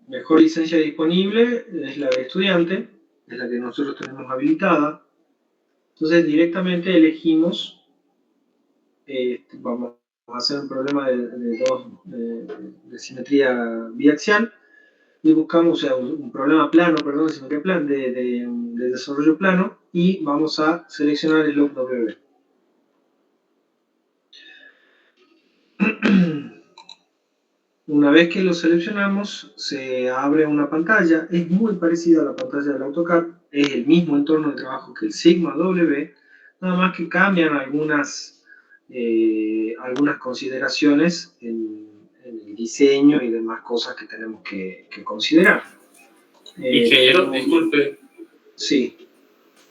mejor licencia disponible es la de estudiante, es la que nosotros tenemos habilitada. Entonces directamente elegimos, vamos a hacer un problema de simetría biaxial y buscamos, o sea, un problema plano, perdón, de simetría plana, de desarrollo plano, y vamos a seleccionar el log W. Una vez que lo seleccionamos, se abre una pantalla, es muy parecida a la pantalla del AutoCAD, es el mismo entorno de trabajo que el Sigma W, nada más que cambian algunas consideraciones en el diseño y demás cosas que tenemos que considerar. Ingeniero, disculpe. Sí.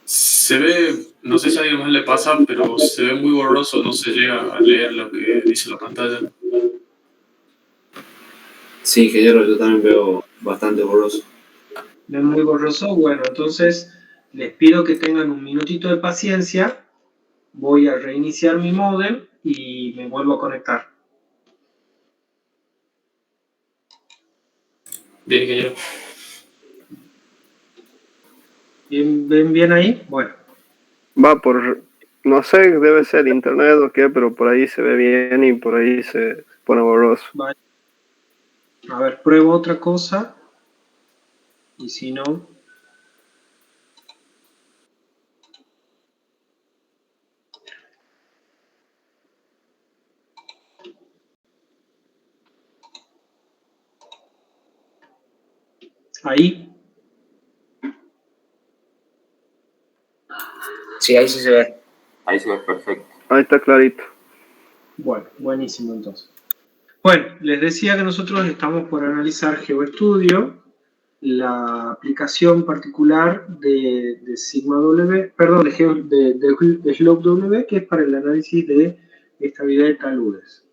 Se ve, no sé si a alguien más le pasa, pero se ve muy borroso, no se llega a leer lo que dice la pantalla. Sí, ingeniero, yo también veo bastante borroso. ¿Ven muy borroso? Bueno, entonces les pido que tengan un minutito de paciencia. Voy a reiniciar mi módem y me vuelvo a conectar. Bien, ingeniero. ¿Ven bien ahí? Bueno. Va por, no sé, debe ser internet o qué, pero por ahí se ve bien y por ahí se pone borroso. Vale. A ver, pruebo otra cosa. Y si no... Ahí. Sí, ahí sí se ve. Ahí se ve perfecto. Ahí está clarito. Bueno, buenísimo entonces. Bueno, les decía que nosotros estamos por analizar GeoStudio, la aplicación particular de Sigma W, perdón, de Slope W, que es para el análisis de estabilidad de taludes.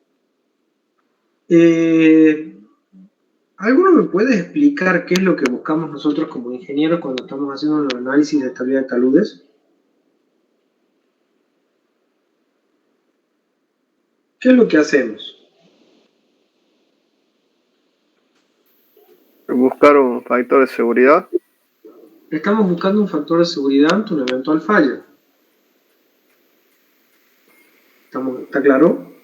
¿Alguno me puede explicar qué es lo que buscamos nosotros como ingenieros cuando estamos haciendo un análisis de estabilidad de taludes? ¿Qué es lo que hacemos? Buscar un factor de seguridad. Estamos buscando un factor de seguridad ante una eventual falla. ¿Está claro?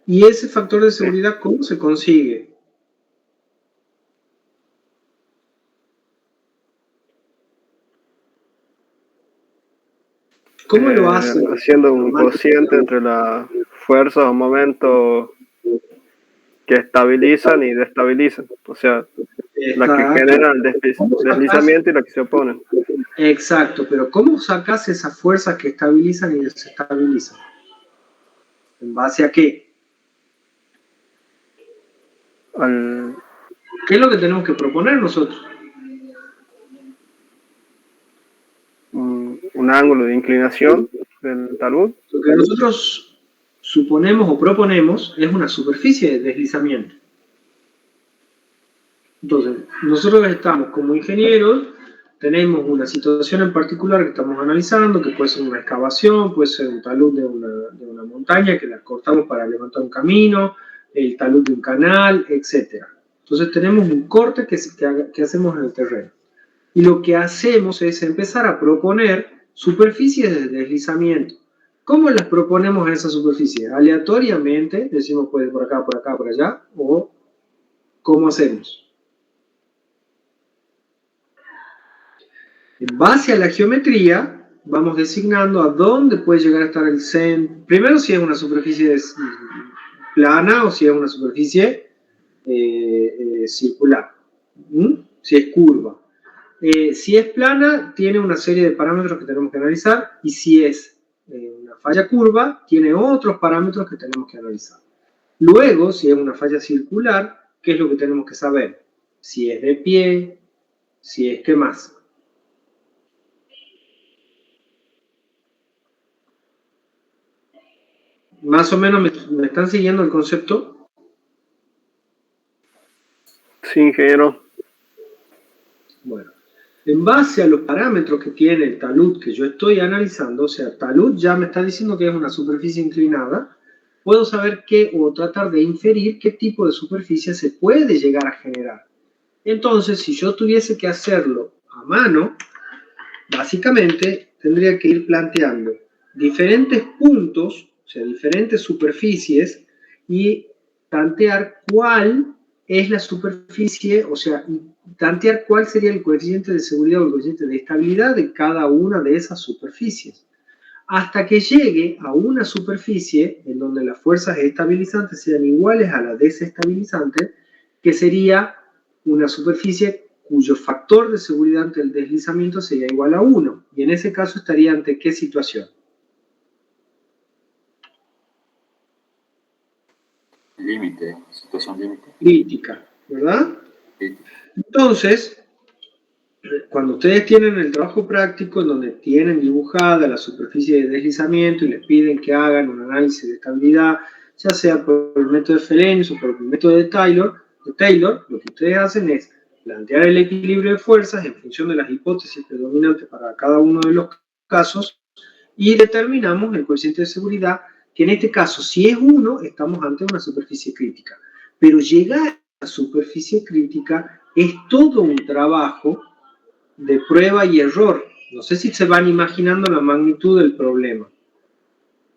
¿Y ese factor de seguridad cómo se consigue? ¿Cómo lo hace? Haciendo un cociente entre las fuerzas o momentos que estabilizan y destabilizan. O sea, las que generan el deslizamiento y las que se oponen. Exacto, pero ¿cómo sacas esas fuerzas que estabilizan y desestabilizan? ¿En base a qué? ¿Qué es lo que tenemos que proponer nosotros? Un ángulo de inclinación del talud. Lo que nosotros suponemos o proponemos es una superficie de deslizamiento. Entonces, nosotros estamos como ingenieros, tenemos una situación en particular que estamos analizando, que puede ser una excavación, puede ser un talud de una montaña que la cortamos para levantar un camino, el talud de un canal, etc. Entonces tenemos un corte que hacemos en el terreno. Y lo que hacemos es empezar a proponer superficies de deslizamiento. ¿Cómo las proponemos en esa superficie? Aleatoriamente, decimos puede por acá, por allá, o ¿cómo hacemos? En base a la geometría, vamos designando a dónde puede llegar a estar el centro. Primero, si es una superficie plana o si es una superficie circular. Si es curva. Si es plana, tiene una serie de parámetros que tenemos que analizar. Y si es una falla curva, tiene otros parámetros que tenemos que analizar. Luego, si es una falla circular, ¿qué es lo que tenemos que saber? Si es de pie, si es, ¿qué más? ¿Más o menos me están siguiendo el concepto? Sí, ingeniero. Bueno, en base a los parámetros que tiene el talud que yo estoy analizando, o sea, talud ya me está diciendo que es una superficie inclinada, puedo saber qué, o tratar de inferir qué tipo de superficie se puede llegar a generar. Entonces, si yo tuviese que hacerlo a mano, básicamente tendría que ir planteando diferentes puntos, o sea, diferentes superficies, y tantear cuál es la superficie, o sea, tantear cuál sería el coeficiente de seguridad o el coeficiente de estabilidad de cada una de esas superficies, hasta que llegue a una superficie en donde las fuerzas estabilizantes sean iguales a las desestabilizantes, que sería una superficie cuyo factor de seguridad ante el deslizamiento sería igual a 1. Y en ese caso estaría ante ¿qué situación? Límite, situación límite. Crítica, ¿verdad? Sí. Entonces, cuando ustedes tienen el trabajo práctico en donde tienen dibujada la superficie de deslizamiento y les piden que hagan un análisis de estabilidad, ya sea por el método de Felenius o por el método de Taylor, lo que ustedes hacen es plantear el equilibrio de fuerzas en función de las hipótesis predominantes para cada uno de los casos y determinamos el coeficiente de seguridad, que en este caso, si es 1, estamos ante una superficie crítica. Pero llegar a la superficie crítica es todo un trabajo de prueba y error. No sé si se van imaginando la magnitud del problema.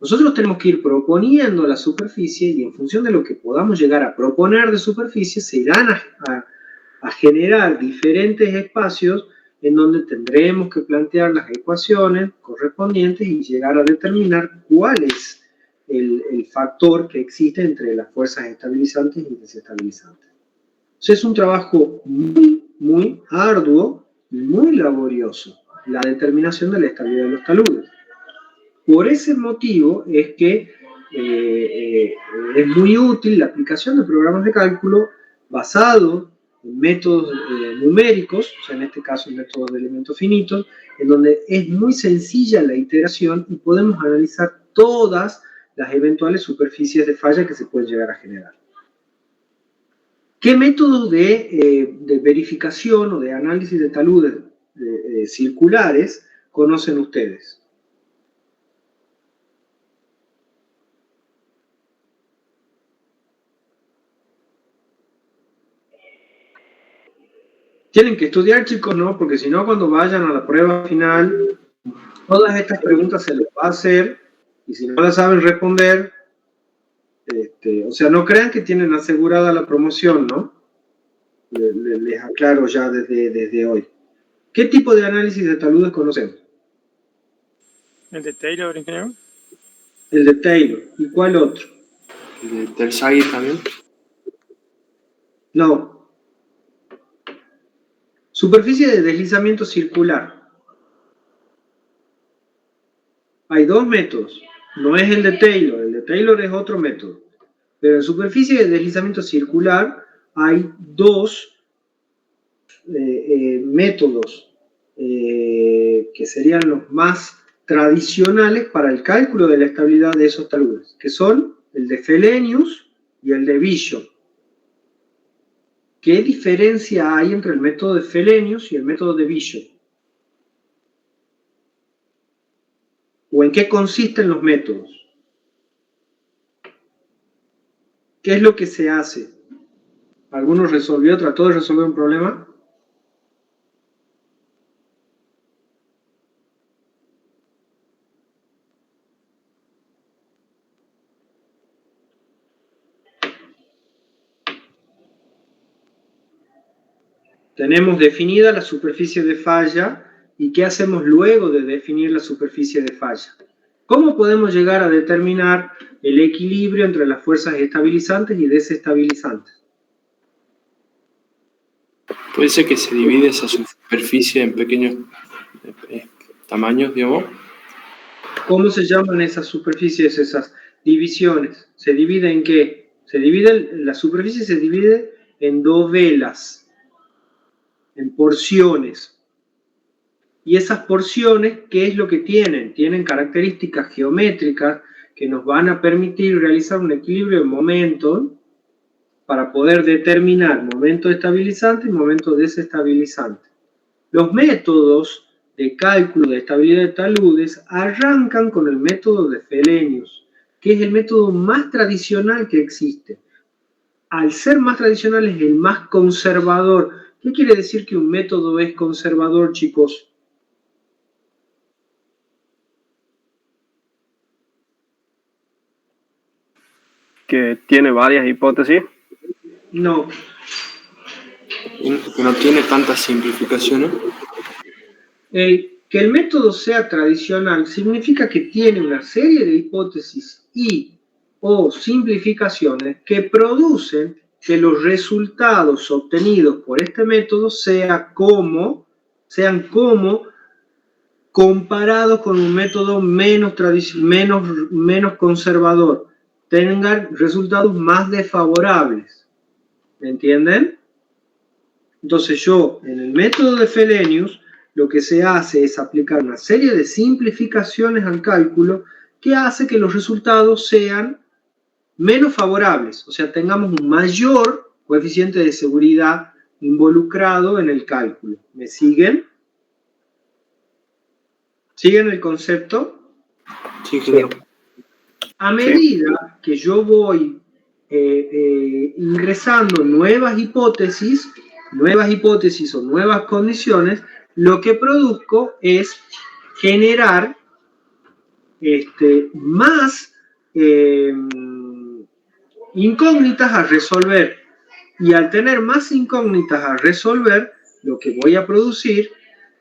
Nosotros tenemos que ir proponiendo la superficie y en función de lo que podamos llegar a proponer de superficie, se irán a generar diferentes espacios en donde tendremos que plantear las ecuaciones correspondientes y llegar a determinar cuál es el factor que existe entre las fuerzas estabilizantes y desestabilizantes. Entonces es un trabajo muy, muy arduo y muy laborioso, la determinación de la estabilidad de los taludes. Por ese motivo es que es muy útil la aplicación de programas de cálculo basados en métodos numéricos, o sea, en este caso métodos de elementos finitos, en donde es muy sencilla la iteración y podemos analizar todas las eventuales superficies de falla que se pueden llegar a generar. ¿Qué métodos de verificación o de análisis de taludes circulares conocen ustedes? Tienen que estudiar, chicos, ¿no? Porque si no, cuando vayan a la prueba final, todas estas preguntas se les va a hacer y si no las saben responder, o sea, no crean que tienen asegurada la promoción, ¿no? Les aclaro ya desde hoy. ¿Qué tipo de análisis de taludes conocen? ¿El de Taylor, ingeniero? El de Taylor. ¿Y cuál otro? ¿El de Terzaghi también? No. Superficie de deslizamiento circular. Hay dos métodos. No es el de Taylor es otro método. Pero en superficie de deslizamiento circular hay dos métodos que serían los más tradicionales para el cálculo de la estabilidad de esos taludes, que son el de Felenius y el de Bishop. ¿Qué diferencia hay entre el método de Felenius y el método de Bishop? ¿O en qué consisten los métodos? ¿Qué es lo que se hace? ¿Alguno trató de resolver un problema? Tenemos definida la superficie de falla y ¿qué hacemos luego de definir la superficie de falla? ¿Cómo podemos llegar a determinar el equilibrio entre las fuerzas estabilizantes y desestabilizantes? Puede ser que se divide esa superficie en pequeños tamaños, digamos. ¿Cómo se llaman esas superficies, esas divisiones? ¿Se divide en qué? La superficie se divide en dovelas, en porciones. Y esas porciones, ¿qué es lo que tienen? Tienen características geométricas que nos van a permitir realizar un equilibrio de momentos para poder determinar momento estabilizante y momento desestabilizante. Los métodos de cálculo de estabilidad de taludes arrancan con el método de Felenius, que es el método más tradicional que existe. Al ser más tradicional es el más conservador, ¿Qué quiere decir que un método es conservador, chicos? Que tiene varias hipótesis. No. Que no tiene tantas simplificaciones. Que el método sea tradicional significa que tiene una serie de hipótesis y o simplificaciones que producen que los resultados obtenidos por este método sean como comparados con un método menos conservador, tengan resultados más desfavorables. ¿Me entienden? Entonces yo, en el método de Fellenius, lo que se hace es aplicar una serie de simplificaciones al cálculo que hace que los resultados sean menos favorables, o sea, tengamos un mayor coeficiente de seguridad involucrado en el cálculo. ¿Me siguen? ¿Siguen el concepto? Sí, claro. A medida que yo voy ingresando nuevas hipótesis o nuevas condiciones, lo que produzco es generar más incógnitas a resolver. Y al tener más incógnitas a resolver, lo que voy a producir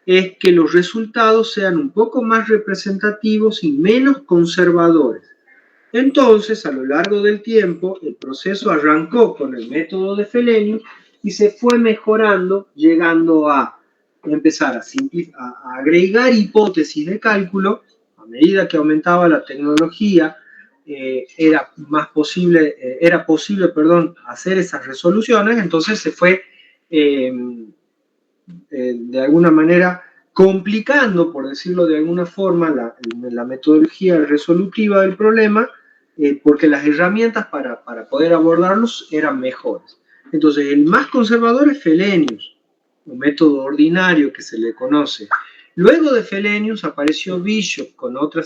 es que los resultados sean un poco más representativos y menos conservadores. Entonces, a lo largo del tiempo, el proceso arrancó con el método de Fellenius y se fue mejorando, llegando a empezar a agregar hipótesis de cálculo. A medida que aumentaba la tecnología, era posible hacer esas resoluciones. Entonces se fue de alguna manera complicando, por decirlo de alguna forma, la metodología resolutiva del problema, porque las herramientas para poder abordarlos eran mejores. Entonces, el más conservador es Fellenius, un método ordinario que se le conoce. Luego de Fellenius apareció Bishop con otra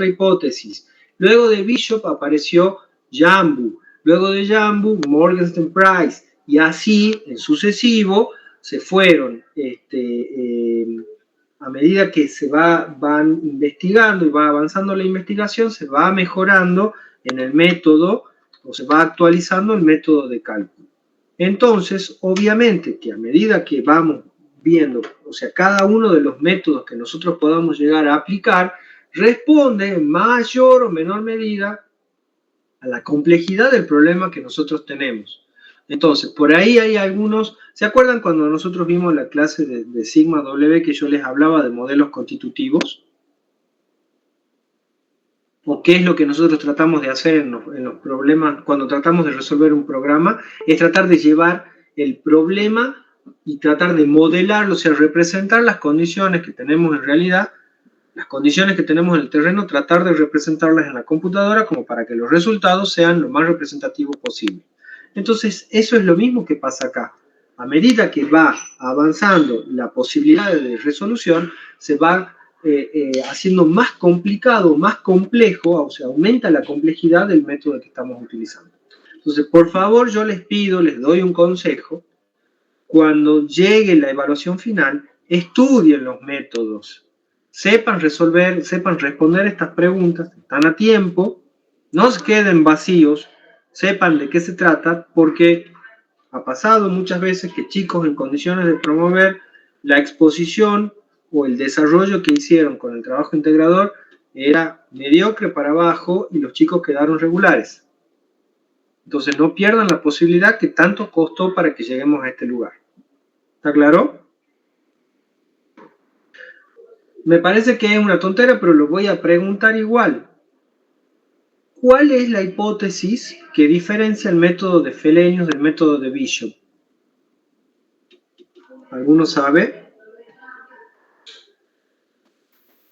hipótesis. Luego de Bishop apareció Jambu. Luego de Jambu, Morgenstern Price. Y así, en sucesivo, se fueron, a medida que se van investigando y va avanzando la investigación, se va mejorando en el método o se va actualizando el método de cálculo. Entonces, obviamente que a medida que vamos viendo, o sea, cada uno de los métodos que nosotros podamos llegar a aplicar, responde en mayor o menor medida a la complejidad del problema que nosotros tenemos. Entonces, por ahí hay algunos. ¿Se acuerdan cuando nosotros vimos la clase de Sigma W que yo les hablaba de modelos constitutivos? ¿O qué es lo que nosotros tratamos de hacer en los problemas cuando tratamos de resolver un programa? Es tratar de llevar el problema y tratar de modelarlo, o sea, representar las condiciones que tenemos en realidad, las condiciones que tenemos en el terreno, tratar de representarlas en la computadora como para que los resultados sean lo más representativos posible. Entonces, eso es lo mismo que pasa acá. A medida que va avanzando la posibilidad de resolución, se va haciendo más complicado, más complejo, o sea, aumenta la complejidad del método que estamos utilizando. Entonces, por favor, yo les pido, les doy un consejo, cuando llegue la evaluación final, estudien los métodos, sepan resolver, sepan responder estas preguntas, están a tiempo, no se queden vacíos, sepan de qué se trata, porque ha pasado muchas veces que chicos en condiciones de promover la exposición o el desarrollo que hicieron con el trabajo integrador era mediocre para abajo y los chicos quedaron regulares. Entonces no pierdan la posibilidad que tanto costó para que lleguemos a este lugar. ¿Está claro? Me parece que es una tontera, pero lo voy a preguntar igual. ¿Cuál es la hipótesis que diferencia el método de Fellenius del método de Bishop? ¿Alguno sabe?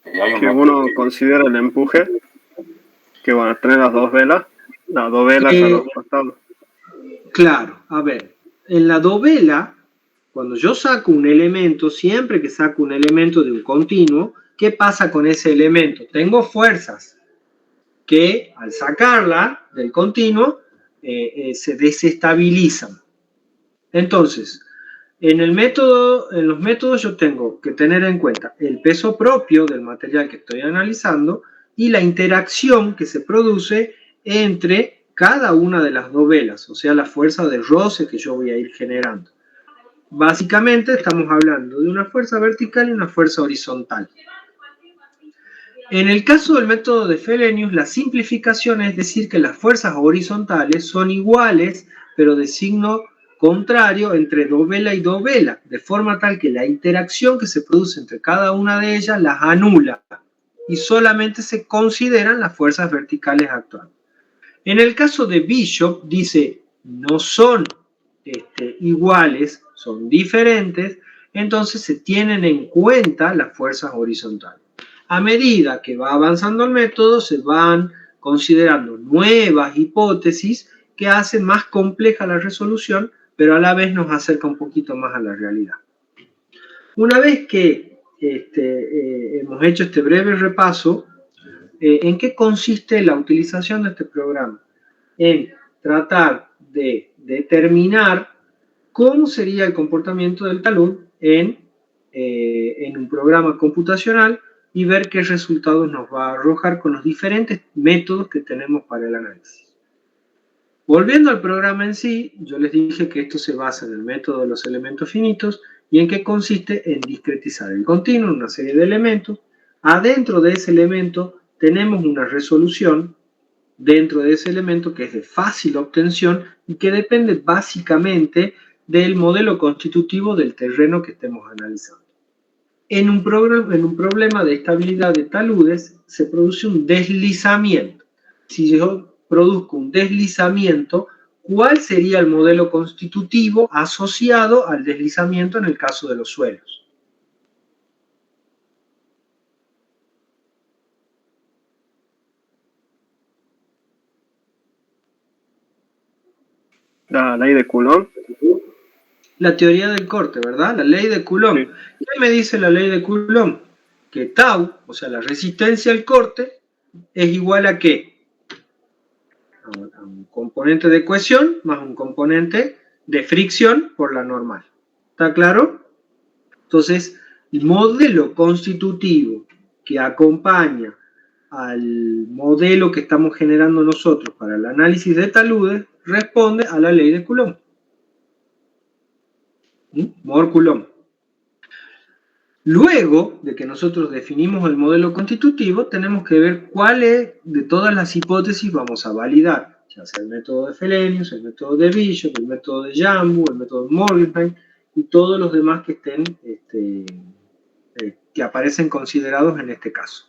Que uno considera el empuje, que van a tener las dos velas a los costados. Claro, a ver, en la dovela, cuando yo saco un elemento, siempre que saco un elemento de un continuo, ¿qué pasa con ese elemento? Tengo fuerzas que al sacarla del continuo se desestabilizan. Entonces, En los métodos yo tengo que tener en cuenta el peso propio del material que estoy analizando y la interacción que se produce entre cada una de las dos velas, o sea, la fuerza de roce que yo voy a ir generando. Básicamente estamos hablando de una fuerza vertical y una fuerza horizontal. En el caso del método de Fellenius, la simplificación es decir que las fuerzas horizontales son iguales, pero de signo contrario entre dovela y dovela, de forma tal que la interacción que se produce entre cada una de ellas las anula y solamente se consideran las fuerzas verticales actuales. En el caso de Bishop, dice, no son iguales, son diferentes, entonces se tienen en cuenta las fuerzas horizontales. A medida que va avanzando el método, se van considerando nuevas hipótesis que hacen más compleja la resolución, pero a la vez nos acerca un poquito más a la realidad. Una vez que hemos hecho este breve repaso, ¿en qué consiste la utilización de este programa? En tratar de determinar cómo sería el comportamiento del talud en un programa computacional y ver qué resultados nos va a arrojar con los diferentes métodos que tenemos para el análisis. Volviendo al programa en sí, yo les dije que esto se basa en el método de los elementos finitos y en qué consiste en discretizar el continuo, una serie de elementos. Adentro de ese elemento tenemos una resolución dentro de ese elemento que es de fácil obtención y que depende básicamente del modelo constitutivo del terreno que estemos analizando. En un problema de estabilidad de taludes se produce un deslizamiento. Si yo produzco un deslizamiento, ¿cuál sería el modelo constitutivo asociado al deslizamiento en el caso de los suelos? La ley de Coulomb. La teoría del corte, ¿verdad? La ley de Coulomb. Sí. ¿Qué me dice la ley de Coulomb? Que tau, o sea, la resistencia al corte, es igual a ¿qué? A un componente de cohesión más un componente de fricción por la normal. ¿Está claro? Entonces, el modelo constitutivo que acompaña al modelo que estamos generando nosotros para el análisis de taludes responde a la ley de Coulomb. Mohr-Coulomb. Luego de que nosotros definimos el modelo constitutivo, tenemos que ver cuáles de todas las hipótesis vamos a validar, ya sea el método de Fellenius, el método de Bishop, el método de Jambu, el método de Morgenheim y todos los demás que estén, que aparecen considerados en este caso.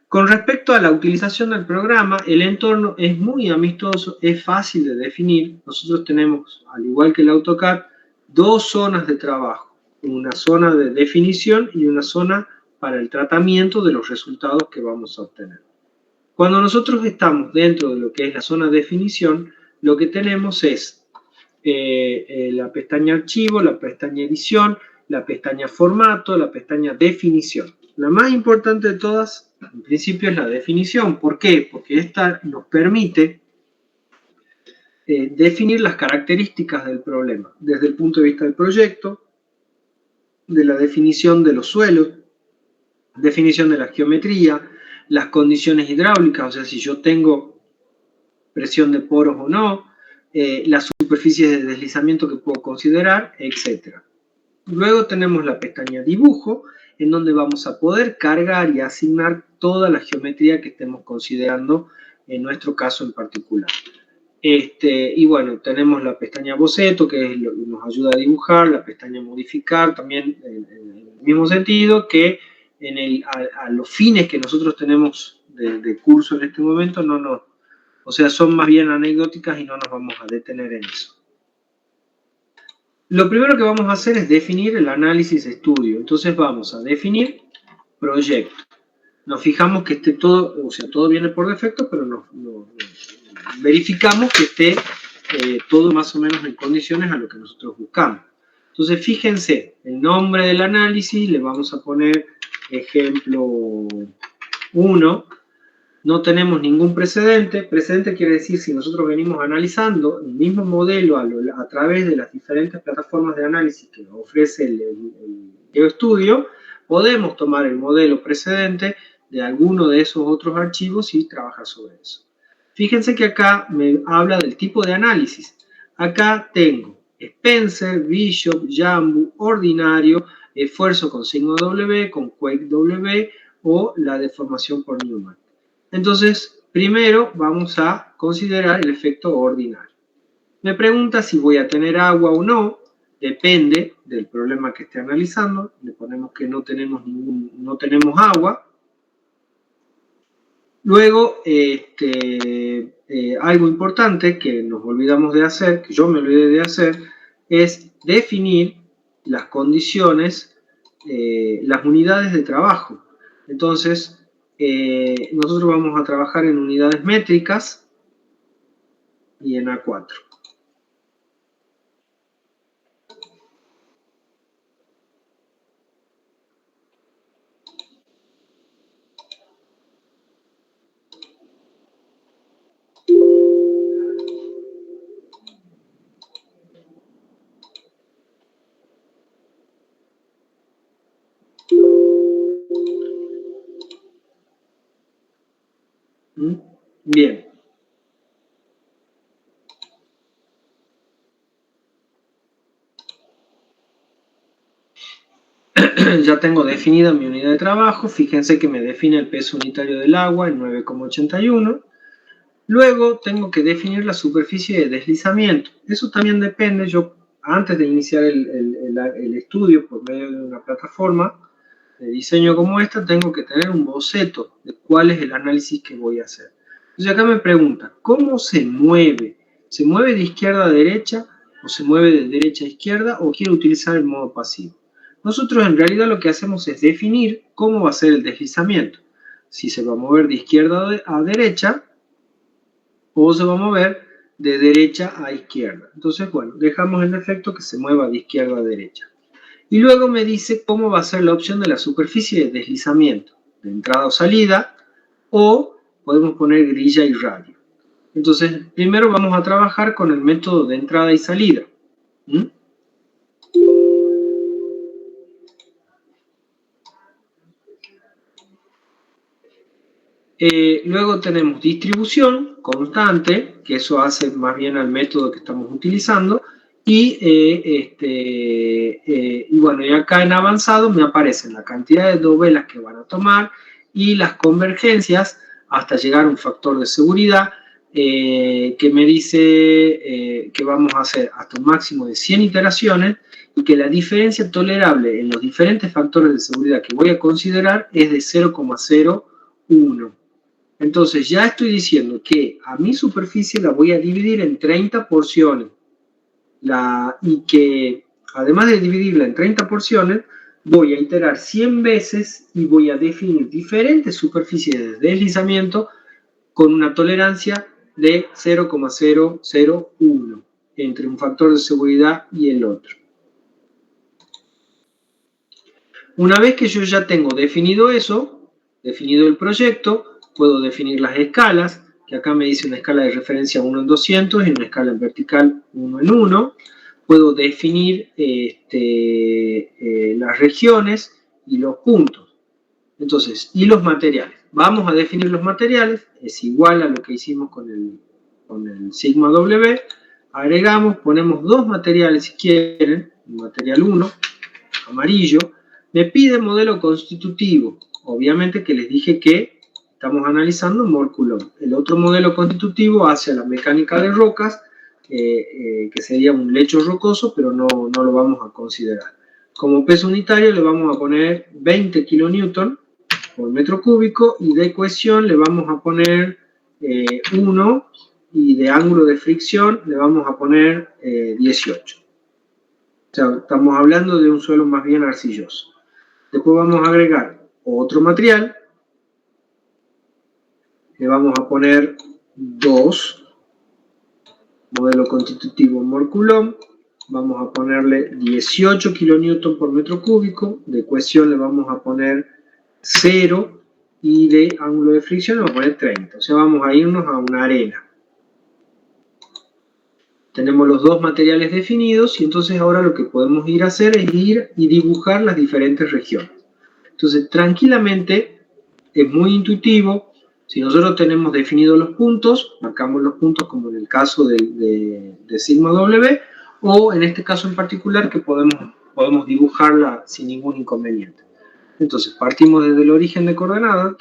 Con respecto a la utilización del programa, el entorno es muy amistoso, es fácil de definir. Nosotros tenemos, al igual que el AutoCAD, dos zonas de trabajo. Una zona de definición y una zona para el tratamiento de los resultados que vamos a obtener. Cuando nosotros estamos dentro de lo que es la zona de definición, lo que tenemos es la pestaña archivo, la pestaña edición, la pestaña formato, la pestaña definición. La más importante de todas, en principio, es la definición. ¿Por qué? Porque esta nos permite definir las características del problema, desde el punto de vista del proyecto, de la definición de los suelos, definición de la geometría, las condiciones hidráulicas, o sea, si yo tengo presión de poros o no, las superficies de deslizamiento que puedo considerar, etc. Luego tenemos la pestaña dibujo, en donde vamos a poder cargar y asignar toda la geometría que estemos considerando en nuestro caso en particular. Y bueno, tenemos la pestaña boceto, que nos ayuda a dibujar, la pestaña modificar, también en el mismo sentido que a los fines que nosotros tenemos de curso en este momento, o sea, son más bien anecdóticas y no nos vamos a detener en eso. Lo primero que vamos a hacer es definir el análisis estudio. Entonces vamos a definir proyecto. Nos fijamos que esté todo, o sea, todo viene por defecto, pero verificamos que esté todo más o menos en condiciones a lo que nosotros buscamos. Entonces, fíjense, el nombre del análisis, le vamos a poner ejemplo 1. no tenemos ningún precedente. Precedente quiere decir si nosotros venimos analizando el mismo modelo a través de las diferentes plataformas de análisis que nos ofrece el GeoStudio, podemos tomar el modelo precedente de alguno de esos otros archivos y trabajar sobre eso. Fíjense que acá me habla del tipo de análisis. Acá tengo Spencer, Bishop, Jambu, ordinario, esfuerzo con signo W, con Quake W o la deformación por Newman. Entonces, primero vamos a considerar el efecto ordinario. Me pregunta si voy a tener agua o no. Depende del problema que esté analizando. Le ponemos que no tenemos agua. Luego, algo importante que nos olvidamos de hacer, que yo me olvidé de hacer, es definir las condiciones, las unidades de trabajo. Entonces, nosotros vamos a trabajar en unidades métricas y en A4. Bien. Ya tengo definida mi unidad de trabajo. Fíjense que me define el peso unitario del agua en 9,81. Luego tengo que definir la superficie de deslizamiento. Eso también depende. Yo, antes de iniciar el estudio por medio de una plataforma de diseño como esta, tengo que tener un boceto de cuál es el análisis que voy a hacer. Entonces acá me pregunta, ¿cómo se mueve? ¿Se mueve de izquierda a derecha o se mueve de derecha a izquierda o quiero utilizar el modo pasivo? Nosotros en realidad lo que hacemos es definir cómo va a ser el deslizamiento. Si se va a mover de izquierda a derecha o se va a mover de derecha a izquierda. Entonces, bueno, dejamos el efecto que se mueva de izquierda a derecha. Y luego me dice cómo va a ser la opción de la superficie de deslizamiento, de entrada o salida, o podemos poner grilla y radio. Entonces, primero vamos a trabajar con el método de entrada y salida. Luego tenemos distribución constante, que eso hace más bien al método que estamos utilizando, y bueno, y acá en avanzado me aparecen la cantidad de dovelas que van a tomar y las convergencias hasta llegar a un factor de seguridad que me dice que vamos a hacer hasta un máximo de 100 iteraciones y que la diferencia tolerable en los diferentes factores de seguridad que voy a considerar es de 0,01. Entonces ya estoy diciendo que a mi superficie la voy a dividir en 30 porciones. Y que además de dividirla en 30 porciones, voy a iterar 100 veces y voy a definir diferentes superficies de deslizamiento con una tolerancia de 0,001 entre un factor de seguridad y el otro. Una vez que yo ya tengo definido eso, definido el proyecto, puedo definir las escalas, que acá me dice una escala de referencia 1 en 200 y una escala en vertical 1 en 1. Puedo definir las regiones y los puntos. Entonces, y los materiales. Vamos a definir los materiales, es igual a lo que hicimos con el sigma W. Agregamos, ponemos dos materiales si quieren, material 1, amarillo. Me pide modelo constitutivo, obviamente que les dije que estamos analizando Mol-Coulomb. El otro modelo constitutivo hace a la mecánica de rocas, que sería un lecho rocoso, pero no lo vamos a considerar. Como peso unitario le vamos a poner 20 kN por metro cúbico y de cohesión le vamos a poner 1 y de ángulo de fricción le vamos a poner 18. O sea, estamos hablando de un suelo más bien arcilloso. Después vamos a agregar otro material. Le vamos a poner 2, modelo constitutivo Mol-Coulomb. Vamos a ponerle 18 kN por metro cúbico. De cohesión le vamos a poner 0 y de ángulo de fricción le voy a poner 30. O sea, vamos a irnos a una arena. Tenemos los dos materiales definidos y entonces ahora lo que podemos ir a hacer es ir y dibujar las diferentes regiones. Entonces, tranquilamente, es muy intuitivo. Si nosotros tenemos definidos los puntos, marcamos los puntos como en el caso de sigma W, o en este caso en particular que podemos dibujarla sin ningún inconveniente. Entonces, partimos desde el origen de coordenadas.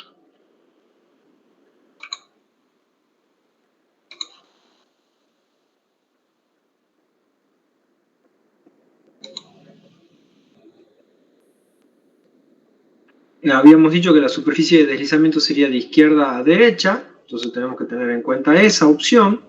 Habíamos dicho que la superficie de deslizamiento sería de izquierda a derecha, entonces tenemos que tener en cuenta esa opción.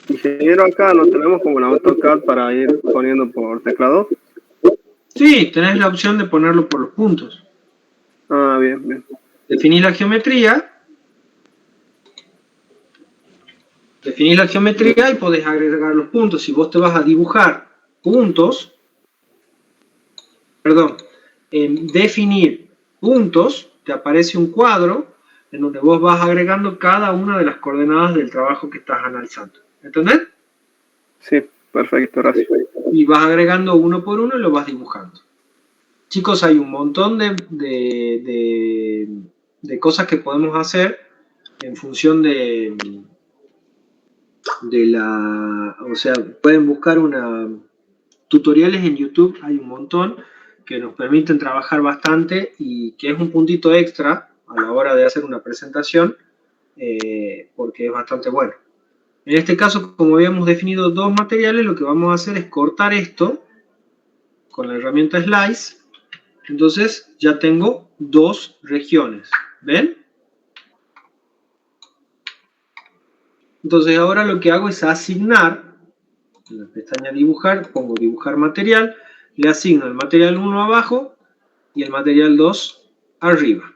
Ingeniero, acá no tenemos como un AutoCAD para ir poniendo por teclado. Sí, tenés la opción de ponerlo por los puntos. Ah, bien, bien. Definís la geometría. Definís la geometría y podés agregar los puntos. Si vos te vas a dibujar puntos, en definir puntos, te aparece un cuadro en donde vos vas agregando cada una de las coordenadas del trabajo que estás analizando. ¿Entendés? Sí, perfecto, gracias. Y vas agregando uno por uno y lo vas dibujando. Chicos, hay un montón de cosas que podemos hacer en función o sea, pueden buscar tutoriales en YouTube, hay un montón que nos permiten trabajar bastante y que es un puntito extra a la hora de hacer una presentación, porque es bastante bueno. En este caso, como habíamos definido dos materiales, lo que vamos a hacer es cortar esto con la herramienta Slice. Entonces ya tengo dos regiones, ¿ven? Entonces ahora lo que hago es asignar, en la pestaña dibujar, pongo dibujar material, le asigno el material 1 abajo y el material 2 arriba.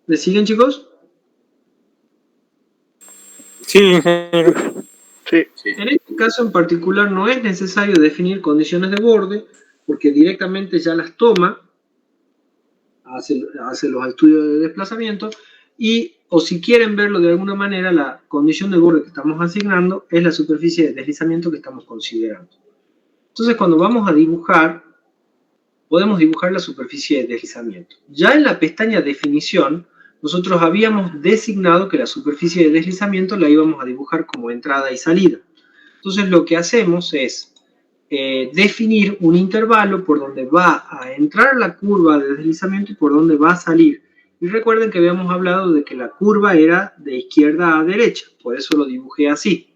¿Me siguen, chicos? Sí, ingeniero. Sí. En este caso en particular no es necesario definir condiciones de borde, porque directamente ya las toma, hace los estudios de desplazamiento, o si quieren verlo de alguna manera, la condición de borde que estamos asignando es la superficie de deslizamiento que estamos considerando. Entonces, cuando vamos a dibujar, podemos dibujar la superficie de deslizamiento. Ya en la pestaña definición, nosotros habíamos designado que la superficie de deslizamiento la íbamos a dibujar como entrada y salida. Entonces, lo que hacemos es definir un intervalo por donde va a entrar la curva de deslizamiento y por donde va a salir. Y recuerden que habíamos hablado de que la curva era de izquierda a derecha, por eso lo dibujé así.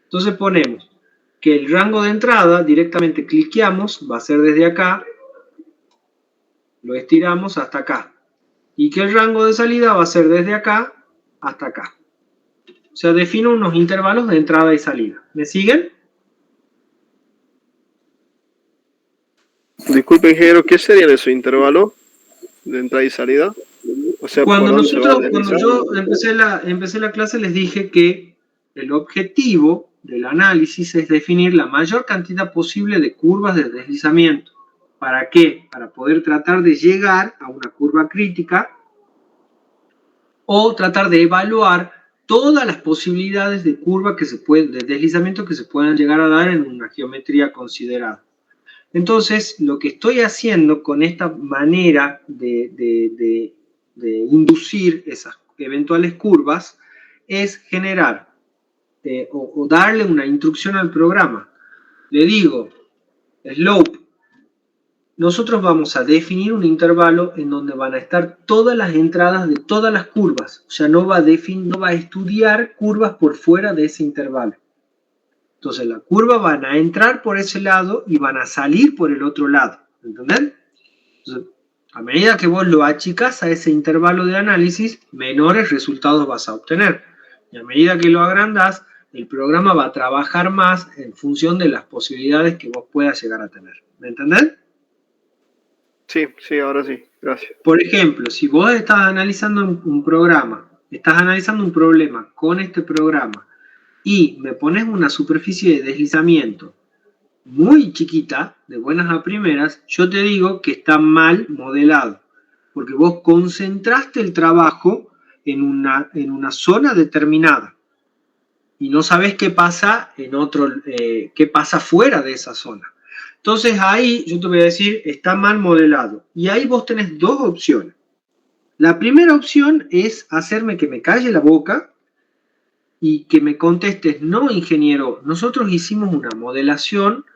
Entonces ponemos que el rango de entrada directamente cliqueamos, va a ser desde acá, lo estiramos hasta acá. Y que el rango de salida va a ser desde acá hasta acá. O sea, defino unos intervalos de entrada y salida. ¿Me siguen? Disculpe, ingeniero, ¿qué sería esos intervalos de entrada y salida? O sea, Cuando cuando yo empecé la clase les dije que el objetivo del análisis es definir la mayor cantidad posible de curvas de deslizamiento. ¿Para qué? Para poder tratar de llegar a una curva crítica o tratar de evaluar todas las posibilidades de curva de deslizamiento que se puedan llegar a dar en una geometría considerada. Entonces, lo que estoy haciendo con esta manera de inducir esas eventuales curvas es generar o darle una instrucción al programa. Le digo, slope, nosotros vamos a definir un intervalo en donde van a estar todas las entradas de todas las curvas. O sea, no va a estudiar curvas por fuera de ese intervalo. Entonces, la curva van a entrar por ese lado y van a salir por el otro lado. ¿Entendés? Entonces, a medida que vos lo achicás a ese intervalo de análisis, menores resultados vas a obtener. Y a medida que lo agrandás, el programa va a trabajar más en función de las posibilidades que vos puedas llegar a tener. ¿Me entendés? Sí, ahora sí, gracias. Por ejemplo, si vos estás analizando un programa, estás analizando un problema con este programa, y me pones una superficie de deslizamiento muy chiquita, de buenas a primeras, yo te digo que está mal modelado, porque vos concentraste el trabajo en una zona determinada y no sabés qué pasa qué pasa fuera de esa zona. Entonces ahí yo te voy a decir, está mal modelado. Y ahí vos tenés dos opciones. La primera opción es hacerme que me calle la boca y que me contestes, no, ingeniero, nosotros hicimos una modelación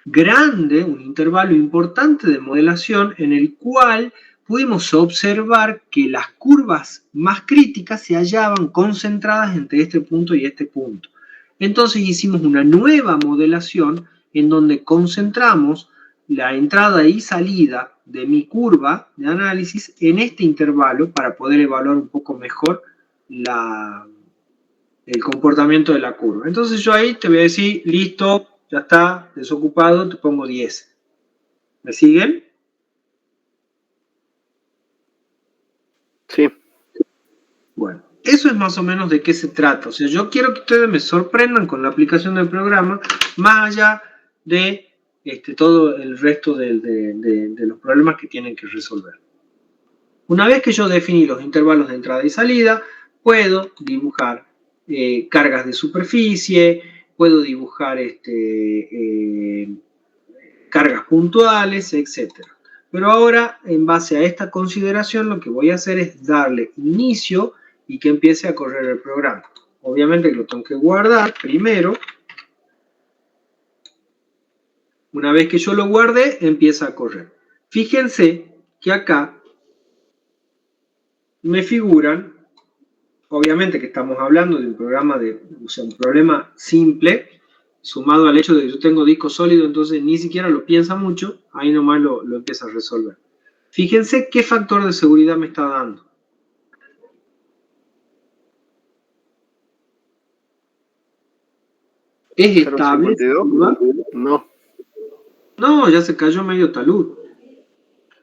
grande, un intervalo importante de modelación en el cual pudimos observar que las curvas más críticas se hallaban concentradas entre este punto y este punto. Entonces hicimos una nueva modelación en donde concentramos la entrada y salida de mi curva de análisis en este intervalo para poder evaluar un poco mejor el comportamiento de la curva. Entonces yo ahí te voy a decir, listo, ya está, desocupado, te pongo 10. ¿Me siguen? Sí. Bueno, eso es más o menos de qué se trata. O sea, yo quiero que ustedes me sorprendan con la aplicación del programa, más allá de todo el resto de los problemas que tienen que resolver. Una vez que yo definí los intervalos de entrada y salida, puedo dibujar cargas de superficie, puedo dibujar cargas puntuales, etc. Pero ahora, en base a esta consideración, lo que voy a hacer es darle inicio y que empiece a correr el programa. Obviamente lo tengo que guardar primero. Una vez que yo lo guardé, empieza a correr. Fíjense que acá me figuran, obviamente que estamos hablando de un programa un problema simple, sumado al hecho de que yo tengo disco sólido, entonces ni siquiera lo piensa mucho, ahí nomás lo empieza a resolver. Fíjense qué factor de seguridad me está dando. ¿Es estable? No. No, ya se cayó medio talud.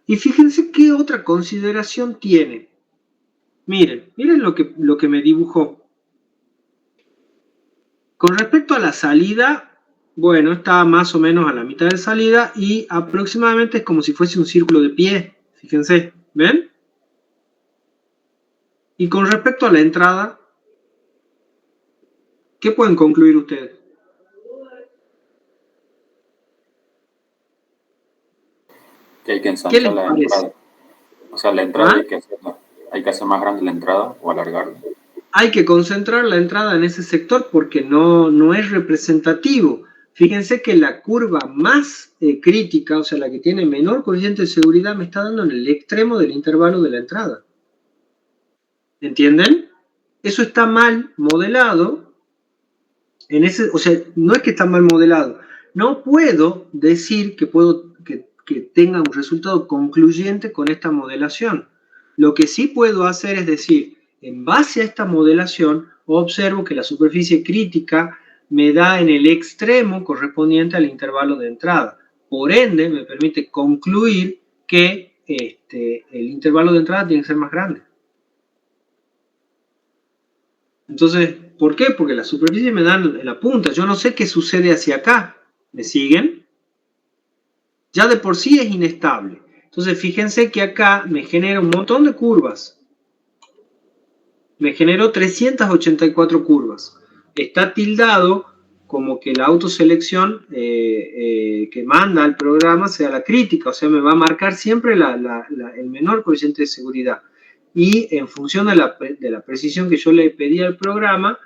Y fíjense qué otra consideración tiene. Miren lo que me dibujó. Con respecto a la salida, bueno, está más o menos a la mitad de salida y aproximadamente es como si fuese un círculo de pie. Fíjense, ¿ven? Y con respecto a la entrada, ¿qué pueden concluir ustedes? Que hay que ensanchar la entrada. O sea, la entrada hay que hacer más grande la entrada o alargarla. Hay que concentrar la entrada en ese sector porque no es representativo. Fíjense que la curva más crítica, o sea, la que tiene menor coeficiente de seguridad, me está dando en el extremo del intervalo de la entrada. ¿Entienden? Eso está mal modelado. O sea, no es que está mal modelado. No puedo decir que tenga un resultado concluyente con esta modelación. Lo que sí puedo hacer es decir, en base a esta modelación, observo que la superficie crítica me da en el extremo correspondiente al intervalo de entrada. Por ende, me permite concluir que el intervalo de entrada tiene que ser más grande. Entonces, ¿por qué? Porque la superficie me da en la punta. Yo no sé qué sucede hacia acá. ¿Me siguen? Ya de por sí es inestable. Entonces, fíjense que acá me genera un montón de curvas. Me generó 384 curvas. Está tildado como que la autoselección que manda el programa sea la crítica, o sea, me va a marcar siempre el menor coeficiente de seguridad. Y en función de la precisión que yo le pedí al programa,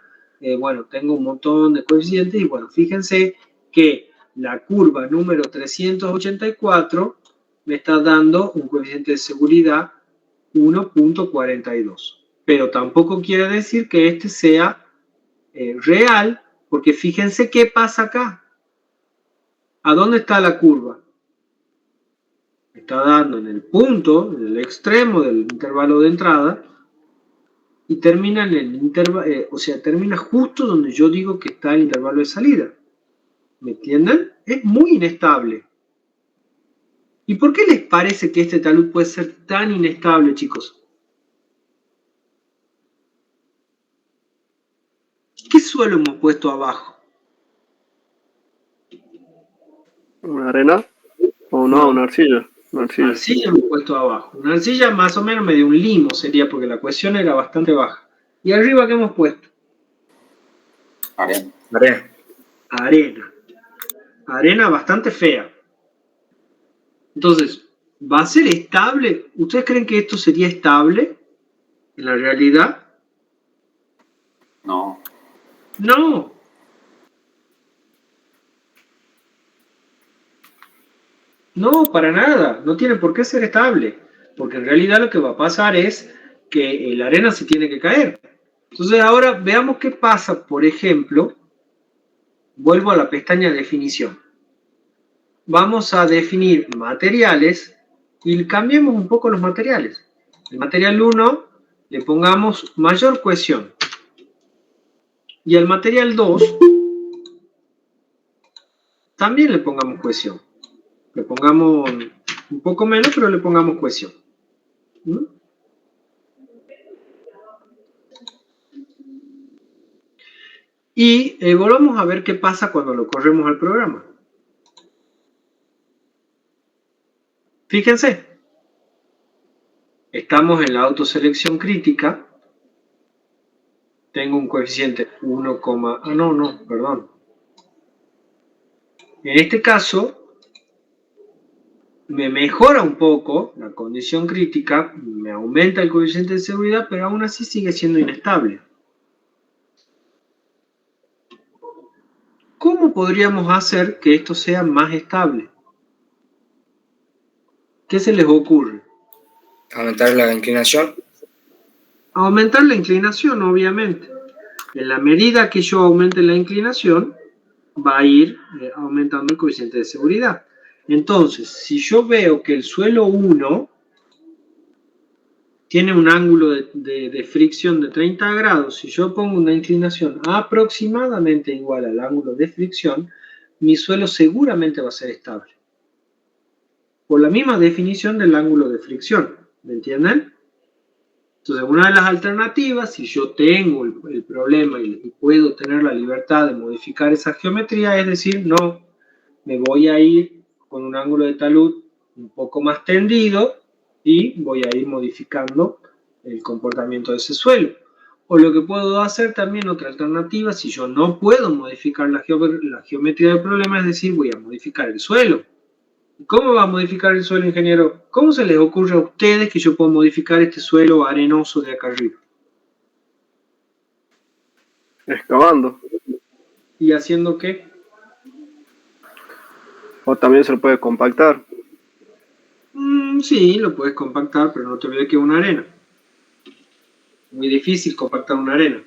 bueno, tengo un montón de coeficientes y bueno, fíjense que la curva número 384 me está dando un coeficiente de seguridad 1.42. Pero tampoco quiere decir que este sea real, porque fíjense qué pasa acá. ¿A dónde está la curva? Está dando en el punto, en el extremo del intervalo de entrada, y termina en el intervalo, o sea, termina justo donde yo digo que está el intervalo de salida. ¿Me entienden? Es muy inestable. ¿Y por qué les parece que este talud puede ser tan inestable, chicos? ¿Qué suelo hemos puesto abajo? ¿Una arena? ¿O no, una arcilla? Una arcilla. Una arcilla hemos puesto abajo. Una arcilla más o menos medio un limo sería, porque la cohesión era bastante baja. ¿Y arriba qué hemos puesto? Arena. Arena. Arena bastante fea. Entonces, ¿va a ser estable? ¿Ustedes creen que esto sería estable en la realidad? No. No. No, para nada. No tiene por qué ser estable. Porque en realidad lo que va a pasar es que la arena se tiene que caer. Entonces ahora veamos qué pasa, por ejemplo, vuelvo a la pestaña definición. Vamos a definir materiales y cambiemos un poco los materiales. El material 1 le pongamos mayor cohesión. Y al material 2 también le pongamos cohesión. Le pongamos un poco menos, pero le pongamos cohesión. ¿Mm? Y volvamos a ver qué pasa cuando lo corremos al programa. Fíjense, estamos en la autoselección crítica. Tengo un coeficiente 1, perdón. En este caso, me mejora un poco la condición crítica, me aumenta el coeficiente de seguridad, pero aún así sigue siendo inestable. ¿Cómo podríamos hacer que esto sea más estable? ¿Qué se les ocurre? Aumentar la inclinación. Aumentar la inclinación, obviamente. En la medida que yo aumente la inclinación, va a ir aumentando el coeficiente de seguridad. Entonces, si yo veo que el suelo 1 tiene un ángulo de fricción de 30 grados, si yo pongo una inclinación aproximadamente igual al ángulo de fricción, mi suelo seguramente va a ser estable. Por la misma definición del ángulo de fricción, ¿me entienden? Entonces, una de las alternativas, si yo tengo el problema y puedo tener la libertad de modificar esa geometría, es decir, no, me voy a ir con un ángulo de talud un poco más tendido y voy a ir modificando el comportamiento de ese suelo. O lo que puedo hacer también, otra alternativa, si yo no puedo modificar la geometría del problema, es decir, voy a modificar el suelo. ¿Cómo va a modificar el suelo, ingeniero? ¿Cómo se les ocurre a ustedes que yo puedo modificar este suelo arenoso de acá arriba? Excavando. ¿Y haciendo qué? O también se lo puede compactar. Sí, lo puedes compactar, pero no te olvides que es una arena. Muy difícil compactar una arena.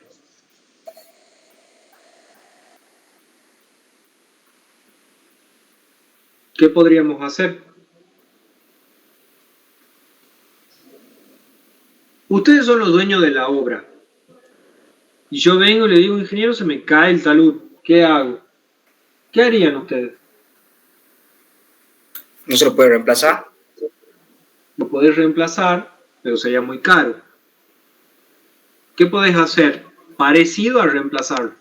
¿Qué podríamos hacer? Ustedes son los dueños de la obra. Y yo vengo y le digo, ingeniero, se me cae el talud. ¿Qué hago? ¿Qué harían ustedes? ¿No se lo puede reemplazar? Lo podés reemplazar, pero sería muy caro. ¿Qué podés hacer? Parecido a reemplazarlo.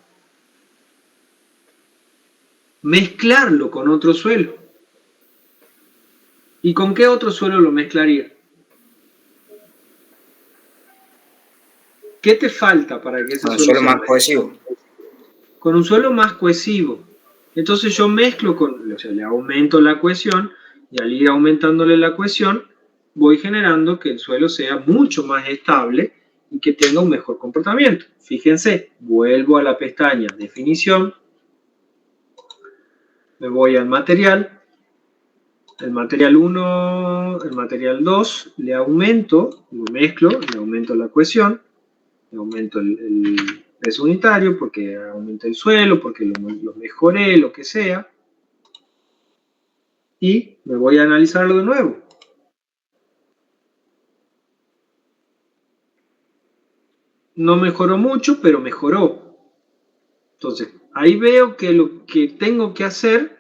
Mezclarlo con otro suelo. ¿Y con qué otro suelo lo mezclaría? ¿Qué te falta para que ese Con un suelo suelo más cohesivo. Con un suelo más cohesivo. Entonces yo mezclo le aumento la cohesión y al ir aumentándole la cohesión voy generando que el suelo sea mucho más estable y que tenga un mejor comportamiento. Fíjense, vuelvo a la pestaña definición, me voy al material, el material 1, el material 2, le aumento, lo mezclo, le aumento la cohesión, le aumento el peso unitario porque aumenta el suelo, porque lo mejoré, lo que sea, y me voy a analizarlo de nuevo. No mejoró mucho, pero mejoró. Entonces, ahí veo que lo que tengo que hacer,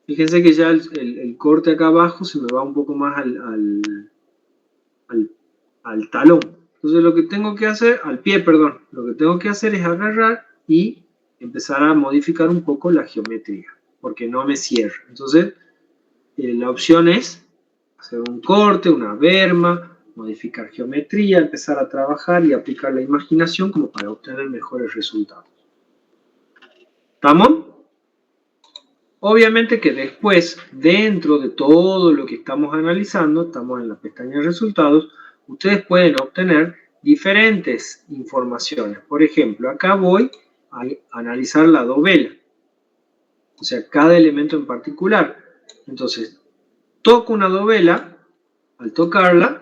fíjense que ya el corte acá abajo se me va un poco más al talón. Entonces lo que tengo que hacer, al pie, perdón, lo que tengo que hacer es agarrar y empezar a modificar un poco la geometría, porque no me cierra. Entonces, la opción es hacer un corte, una berma, modificar geometría, empezar a trabajar y aplicar la imaginación como para obtener mejores resultados. ¿Estamos? Obviamente que después, dentro de todo lo que estamos analizando, estamos en la pestaña de resultados, ustedes pueden obtener diferentes informaciones. Por ejemplo, acá voy a analizar la dovela, o sea, cada elemento en particular. Entonces, toco una dovela, al tocarla,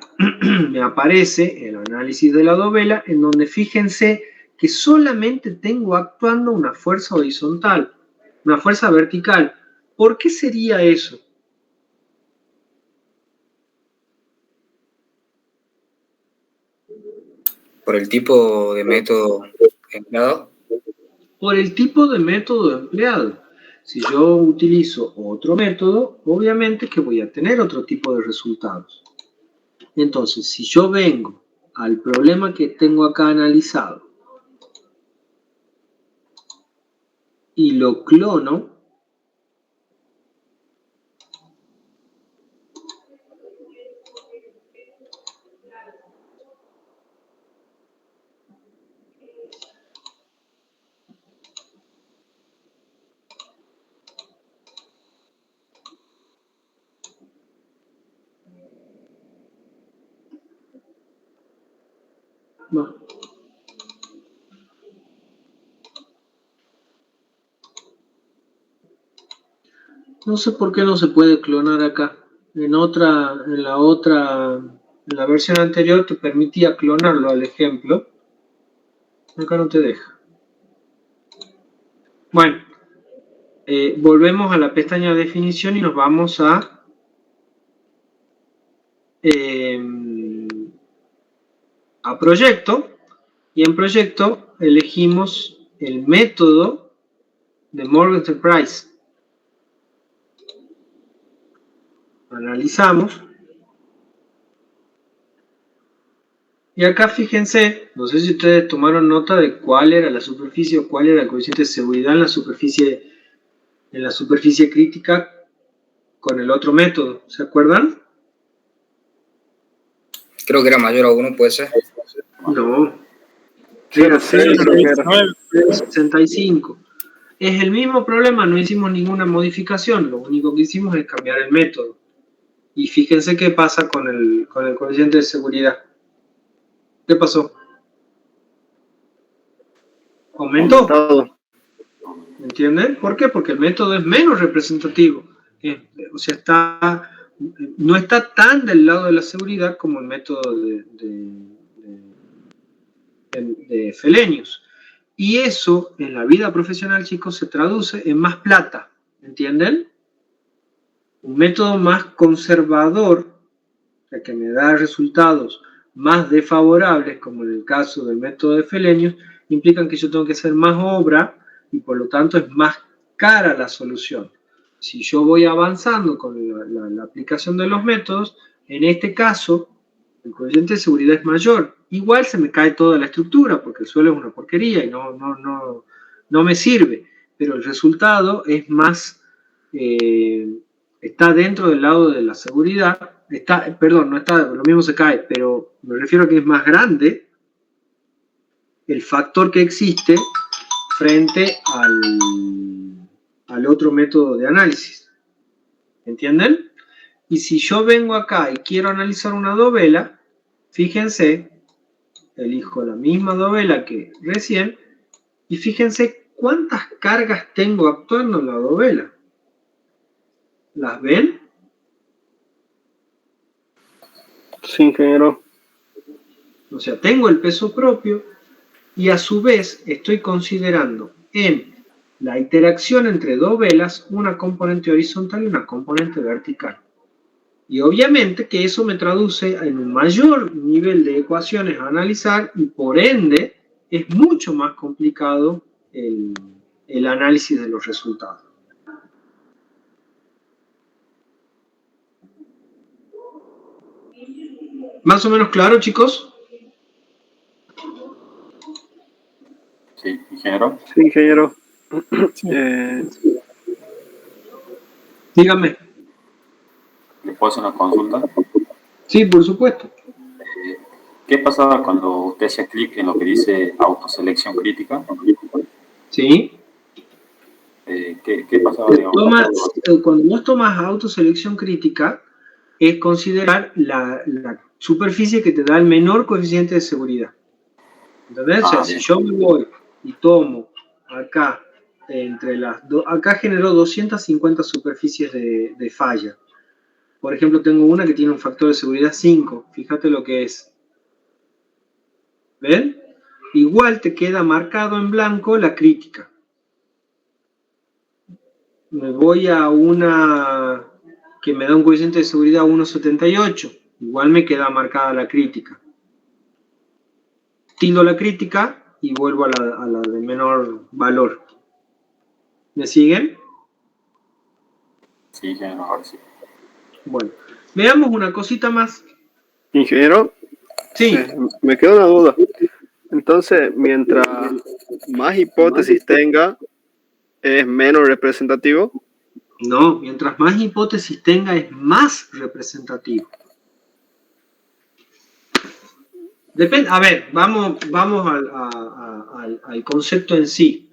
me aparece el análisis de la dovela, en donde fíjense que solamente tengo actuando una fuerza horizontal, una fuerza vertical. ¿Por qué sería eso? Por el tipo de método empleado. Por el tipo de método empleado. Si yo utilizo otro método, obviamente que voy a tener otro tipo de resultados. Entonces, si yo vengo al problema que tengo acá analizado y lo clono, no sé por qué no se puede clonar acá. En la versión anterior te permitía clonarlo al ejemplo. Acá no te deja. Bueno, volvemos a la pestaña de definición y nos vamos a proyecto. Y en proyecto elegimos el método de Morgan Enterprise. Analizamos. Y acá fíjense, no sé si ustedes tomaron nota de cuál era la superficie o cuál era el coeficiente de seguridad en la superficie crítica con el otro método. ¿Se acuerdan? Creo que era mayor a 1, puede ser. No. Era 0,65. Es el mismo problema, no hicimos ninguna modificación, lo único que hicimos es cambiar el método. Y fíjense qué pasa con el coeficiente de seguridad. ¿Qué pasó? ¿Aumentó? ¿Entienden? ¿Por qué? Porque el método es menos representativo. O sea, no está tan del lado de la seguridad como el método de Felenius. Y eso, en la vida profesional, chicos, se traduce en más plata. ¿Entienden? Un método más conservador, o sea, que me da resultados más desfavorables, como en el caso del método de Felenius, implican que yo tengo que hacer más obra y por lo tanto es más cara la solución. Si yo voy avanzando con la aplicación de los métodos, en este caso el coeficiente de seguridad es mayor. Igual se me cae toda la estructura porque el suelo es una porquería y no me sirve, pero el resultado es más, está dentro del lado de la seguridad. Perdón, no está, lo mismo se cae, pero me refiero a que es más grande el factor que existe frente al otro método de análisis. ¿Entienden? Y si yo vengo acá y quiero analizar una dovela, fíjense, elijo la misma dovela que recién, y fíjense cuántas cargas tengo actuando en la dovela. ¿Las ven? Sí, ingeniero. O sea, tengo el peso propio y a su vez estoy considerando en la interacción entre dos velas una componente horizontal y una componente vertical. Y obviamente que eso me traduce en un mayor nivel de ecuaciones a analizar y por ende es mucho más complicado el análisis de los resultados. ¿Más o menos claro, chicos? Sí, Sí, ingeniero. Sí, ingeniero. Dígame. ¿Le puedo hacer una consulta? Sí, por supuesto. ¿Qué pasaba cuando usted hacía clic en lo que dice autoselección crítica? Sí. ¿Qué pasaba, digamos? Cuando vos tomas autoselección crítica, es considerar la superficie que te da el menor coeficiente de seguridad. ¿Entendés? O sea, si yo me voy y tomo acá, entre las dos, acá generó 250 superficies de falla. Por ejemplo, tengo una que tiene un factor de seguridad 5. Fíjate lo que es. ¿Ven? Igual te queda marcado en blanco la crítica. Me voy a una que me da un coeficiente de seguridad 1,78. Igual me queda marcada la crítica. Tildo la crítica y vuelvo a la de menor valor. ¿Me siguen? Sí, ingeniero, ahora sí. Bueno, veamos una cosita más. Ingeniero, Sí. Me queda una duda. Entonces, mientras más hipótesis tenga, ¿es menos representativo? No, mientras más hipótesis tenga, es más representativo. Depende, a ver, vamos al concepto en sí.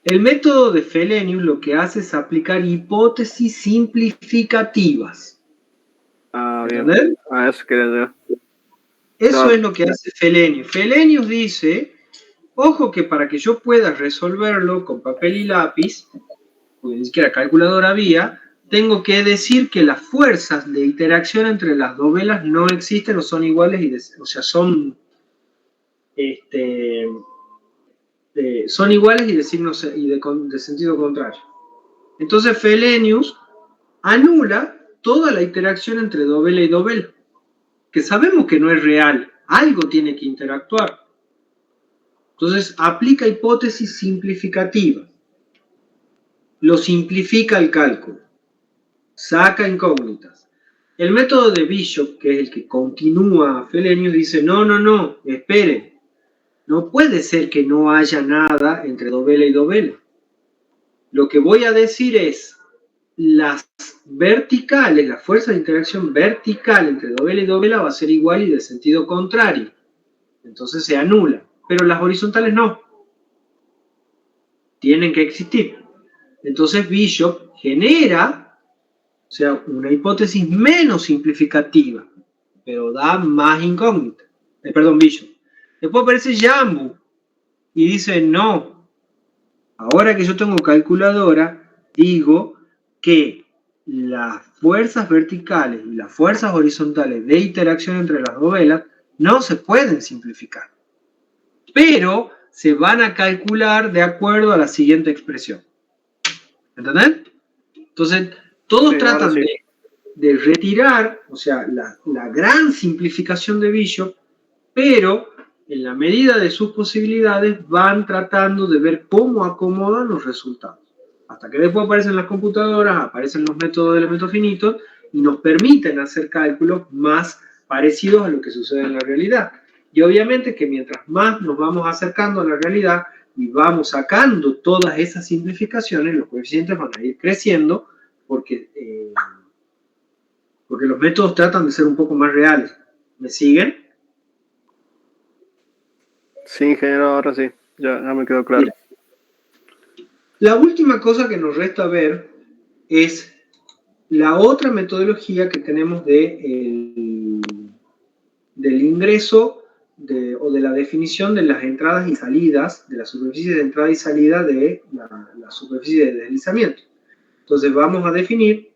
El método de Fellenius lo que hace es aplicar hipótesis simplificativas. ¿Entendés? Eso quería decir. Eso es lo que hace Fellenius. Fellenius dice, ojo que para que yo pueda resolverlo con papel y lápiz, porque ni siquiera calculadora había, tengo que decir que las fuerzas de interacción entre las dos velas no existen o son iguales, o sea, son iguales y de signos y de sentido contrario. Entonces Fellenius anula toda la interacción entre dovela y dovela, que sabemos que no es real, algo tiene que interactuar. Entonces aplica hipótesis simplificativas, lo simplifica el cálculo, saca incógnitas. El método de Bishop, que es el que continúa Fellenius, dice, no, espere, no puede ser que no haya nada entre dovela y dovela. Lo que voy a decir es, las verticales, la fuerza de interacción vertical entre dovela y dovela va a ser igual y de sentido contrario. Entonces se anula. Pero las horizontales no. Tienen que existir. Entonces Bishop genera, o sea, una hipótesis menos simplificativa, pero da más incógnita. Bishop. Después aparece Jambu y dice, no, ahora que yo tengo calculadora, digo que las fuerzas verticales y las fuerzas horizontales de interacción entre las dos velas no se pueden simplificar, pero se van a calcular de acuerdo a la siguiente expresión. ¿Entendés? Entonces, todos tratan de retirar, o sea, la gran simplificación de Bishop, pero en la medida de sus posibilidades van tratando de ver cómo acomodan los resultados. Hasta que después aparecen las computadoras, aparecen los métodos de elementos finitos y nos permiten hacer cálculos más parecidos a lo que sucede en la realidad. Y obviamente que mientras más nos vamos acercando a la realidad y vamos sacando todas esas simplificaciones, los coeficientes van a ir creciendo porque los métodos tratan de ser un poco más reales. ¿Me siguen? Sí, ingeniero, ahora sí, ya me quedó claro. La última cosa que nos resta ver es la otra metodología que tenemos del ingreso o de la definición de las entradas y salidas, de la superficie de entrada y salida de la superficie de deslizamiento. Entonces vamos a definir,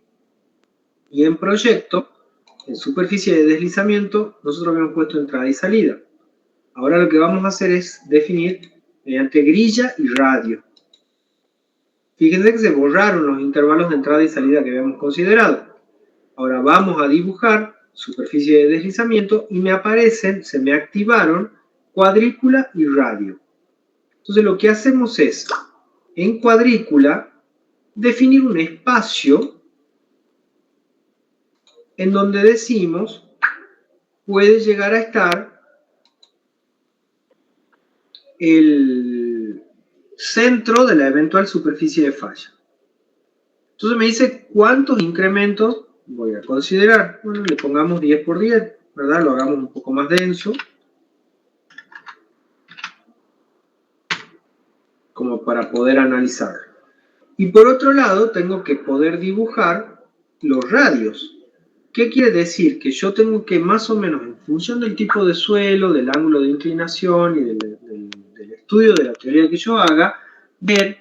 y en proyecto, en superficie de deslizamiento, nosotros habíamos puesto entrada y salida. Ahora lo que vamos a hacer es definir mediante grilla y radio. Fíjense que se borraron los intervalos de entrada y salida que habíamos considerado. Ahora vamos a dibujar superficie de deslizamiento y me aparecen, se me activaron cuadrícula y radio. Entonces lo que hacemos es, en cuadrícula, definir un espacio en donde decimos puede llegar a estar el centro de la eventual superficie de falla. Entonces me dice cuántos incrementos voy a considerar. Bueno, le pongamos 10 por 10, ¿verdad? Lo hagamos un poco más denso, como para poder analizarlo. Y por otro lado, tengo que poder dibujar los radios. ¿Qué quiere decir? Que yo tengo que más o menos, en función del tipo de suelo, del ángulo de inclinación y del estudio de la teoría que yo haga, ver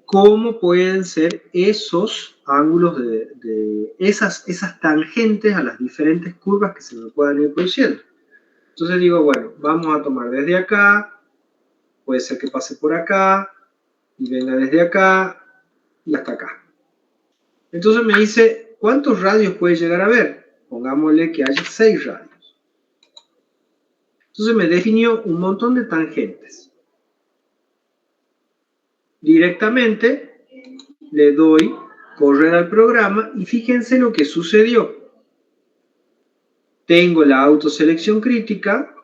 cómo pueden ser esos ángulos de esas tangentes a las diferentes curvas que se me puedan ir produciendo. Entonces digo, bueno, vamos a tomar desde acá, puede ser que pase por acá, y venga desde acá, y hasta acá. Entonces me dice, ¿cuántos radios puede llegar a ver? Pongámosle que haya 6 radios. Entonces me definió un montón de tangentes. Directamente le doy correr al programa y fíjense lo que sucedió. Tengo la autoselección crítica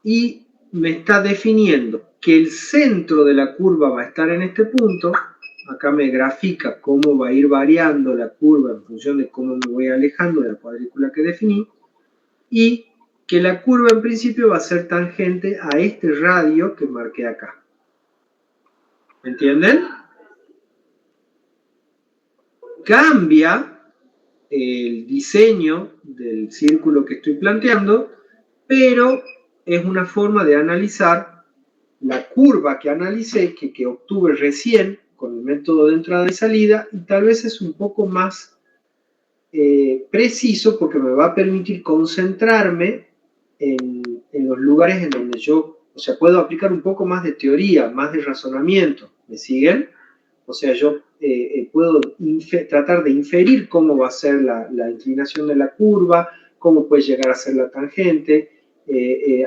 y me está definiendo que el centro de la curva va a estar en este punto. Acá me grafica cómo va a ir variando la curva en función de cómo me voy alejando de la cuadrícula que definí. Y que la curva en principio va a ser tangente a este radio que marqué acá. ¿Me entienden? Cambia el diseño del círculo que estoy planteando, pero es una forma de analizar la curva que analicé, que obtuve recién con el método de entrada y salida, y tal vez es un poco más preciso porque me va a permitir concentrarme en los lugares en donde yo, o sea, puedo aplicar un poco más de teoría, más de razonamiento. ¿Me siguen? O sea, yo puedo tratar de inferir cómo va a ser la inclinación de la curva, cómo puede llegar a ser la tangente,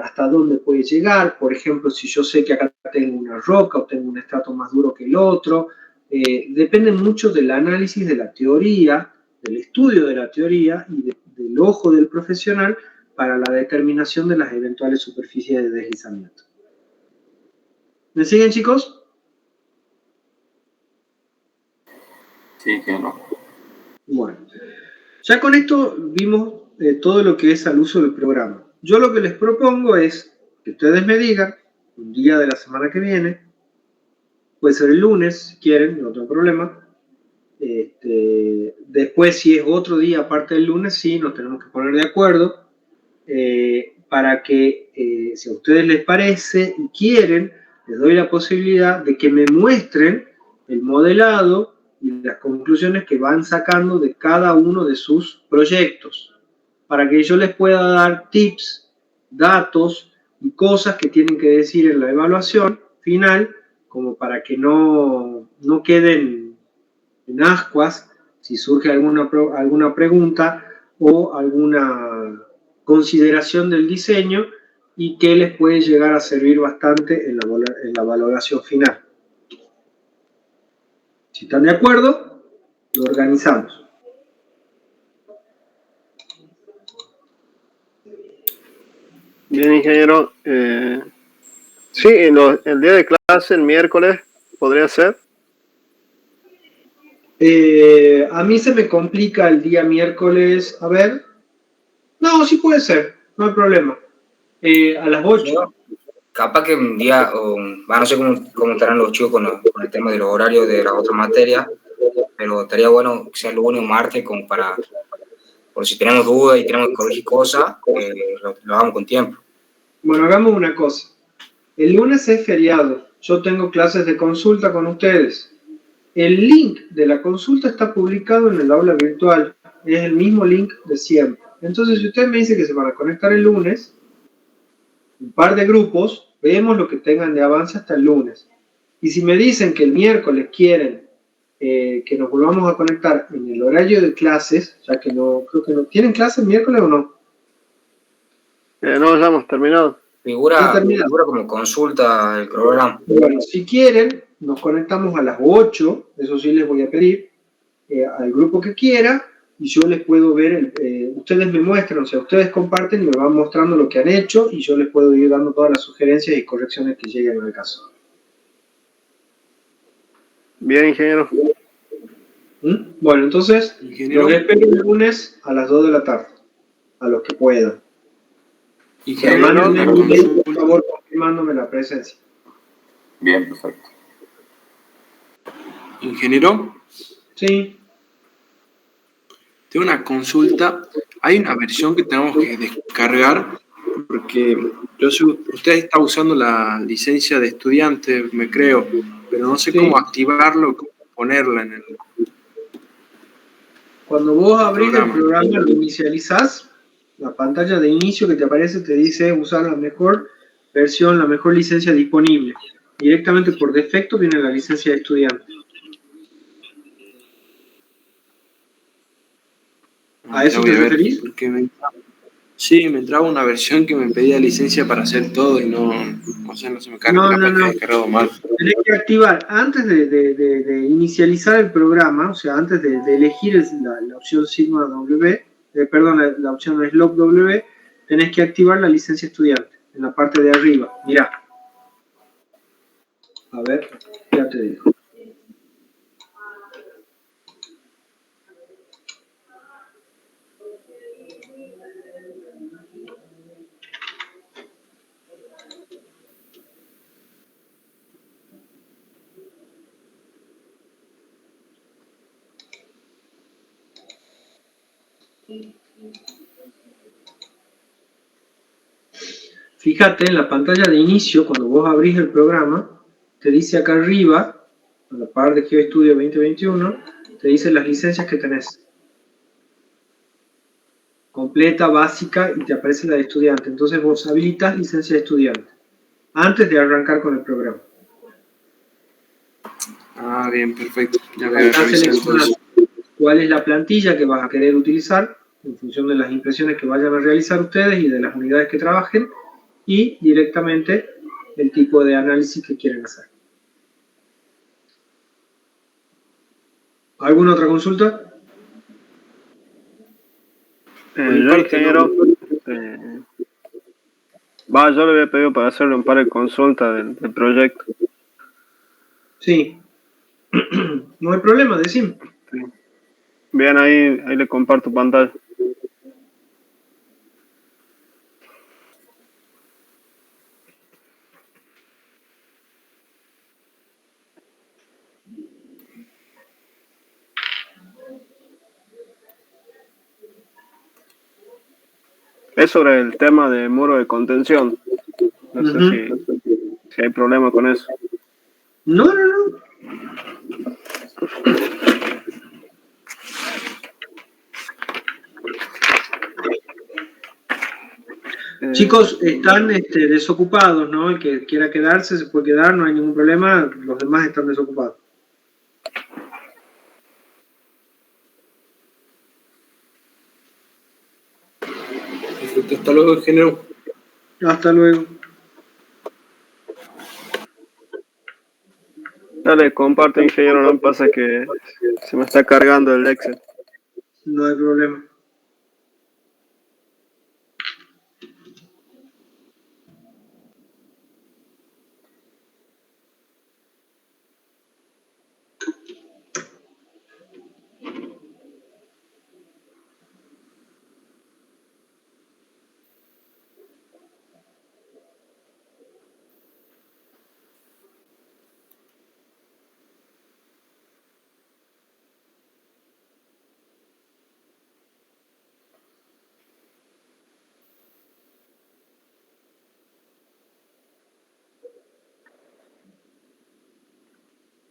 hasta dónde puede llegar. Por ejemplo, si yo sé que acá tengo una roca o tengo un estrato más duro que el otro. Depende mucho del análisis de la teoría, del estudio de la teoría y del ojo del profesional para la determinación de las eventuales superficies de deslizamiento. ¿Me siguen, chicos? Sí, que no. Bueno, ya con esto vimos todo lo que es al uso del programa. Yo lo que les propongo es que ustedes me digan un día de la semana que viene, puede ser el lunes si quieren, no tengo problema. Después, si es otro día aparte del lunes, sí, nos tenemos que poner de acuerdo para que, si a ustedes les parece y quieren, les doy la posibilidad de que me muestren el modelado y las conclusiones que van sacando de cada uno de sus proyectos, para que yo les pueda dar tips, datos y cosas que tienen que decir en la evaluación final, como para que no queden en ascuas si surge alguna pregunta o alguna consideración del diseño y que les puede llegar a servir bastante en la valoración final. Si están de acuerdo, lo organizamos. Bien, ingeniero. Sí, el día de clase, el miércoles, podría ser. A mí se me complica el día miércoles. A ver. No, sí puede ser, no hay problema. A las 8. Capaz que un día, no sé cómo estarán los chicos con el tema de los horarios de las otras materias, pero estaría bueno que sea lunes o martes, como para, por si tenemos dudas y tenemos que corregir cosas, lo hagamos con tiempo. Bueno, hagamos una cosa. El lunes es feriado, yo tengo clases de consulta con ustedes. El link de la consulta está publicado en el aula virtual, es el mismo link de siempre. Entonces, si ustedes me dicen que se van a conectar el lunes, un par de grupos, vemos lo que tengan de avance hasta el lunes. Y si me dicen que el miércoles quieren que nos volvamos a conectar en el horario de clases, ya que no, creo que no. ¿Tienen clases el miércoles o no? No, ya hemos terminado. Figura como consulta el programa. Bueno, si quieren, nos conectamos a las 8, eso sí les voy a pedir al grupo que quiera, y yo les puedo ver, ustedes me muestran, o sea, ustedes comparten y me van mostrando lo que han hecho y yo les puedo ir dando todas las sugerencias y correcciones que lleguen al caso. Bien, ingeniero. Bueno, entonces, Ingeniero. los espero el lunes a las 2 de la tarde, a los que puedan. Ingeniero, Mándenme una un email, por consulta. favor, confirmándome la presencia. Bien, perfecto. Ingeniero, Sí. tengo una consulta. Hay una versión que tenemos que descargar porque usted está usando la licencia de estudiante, me creo, pero no sé Sí. cómo activarlo, cómo ponerla en el Cuando vos abrís el programa. programa, lo inicializás, la pantalla de inicio que te aparece te dice usar la mejor versión, la mejor licencia disponible. Directamente por defecto viene la licencia de estudiante. ¿A eso Ya te voy a ver, referís? porque sí, me entraba una versión que me pedía licencia para hacer todo y no se me carga, No, capaz no, que he no. descargado mal. Tenés que activar, antes de inicializar el programa, o sea, antes de elegir la opción sigma W, perdón, la opción slot W, tenés que activar la licencia estudiante, en la parte de arriba. Mirá. A ver, ya te digo. Fíjate en la pantalla de inicio, cuando vos abrís el programa, te dice acá arriba, a la par de GeoStudio 2021, te dice las licencias que tenés. Completa, básica, y te aparece la de estudiante. Entonces vos habilitas licencia de estudiante, antes de arrancar con el programa. Ah, bien, perfecto. Ya voy a Acá revisar seleccionás entonces. cuál es la plantilla que vas a querer utilizar, en función de las impresiones que vayan a realizar ustedes y de las unidades que trabajen, y directamente el tipo de análisis que quieren hacer. ¿Alguna otra consulta? Yo, ingeniero, yo le había pedido para hacerle un par de consultas del proyecto. Sí. No hay problema, decime. Sí. Bien, ahí le comparto pantalla. Es sobre el tema de muro de contención. No sé si hay problema con eso. No, no, no. Chicos, están desocupados, ¿no? El que quiera quedarse se puede quedar, no hay ningún problema. Los demás están desocupados. Perfecto, hasta luego, ingeniero. Hasta luego. Dale, comparte, ingeniero, no pasa que se me está cargando el Excel. No hay problema.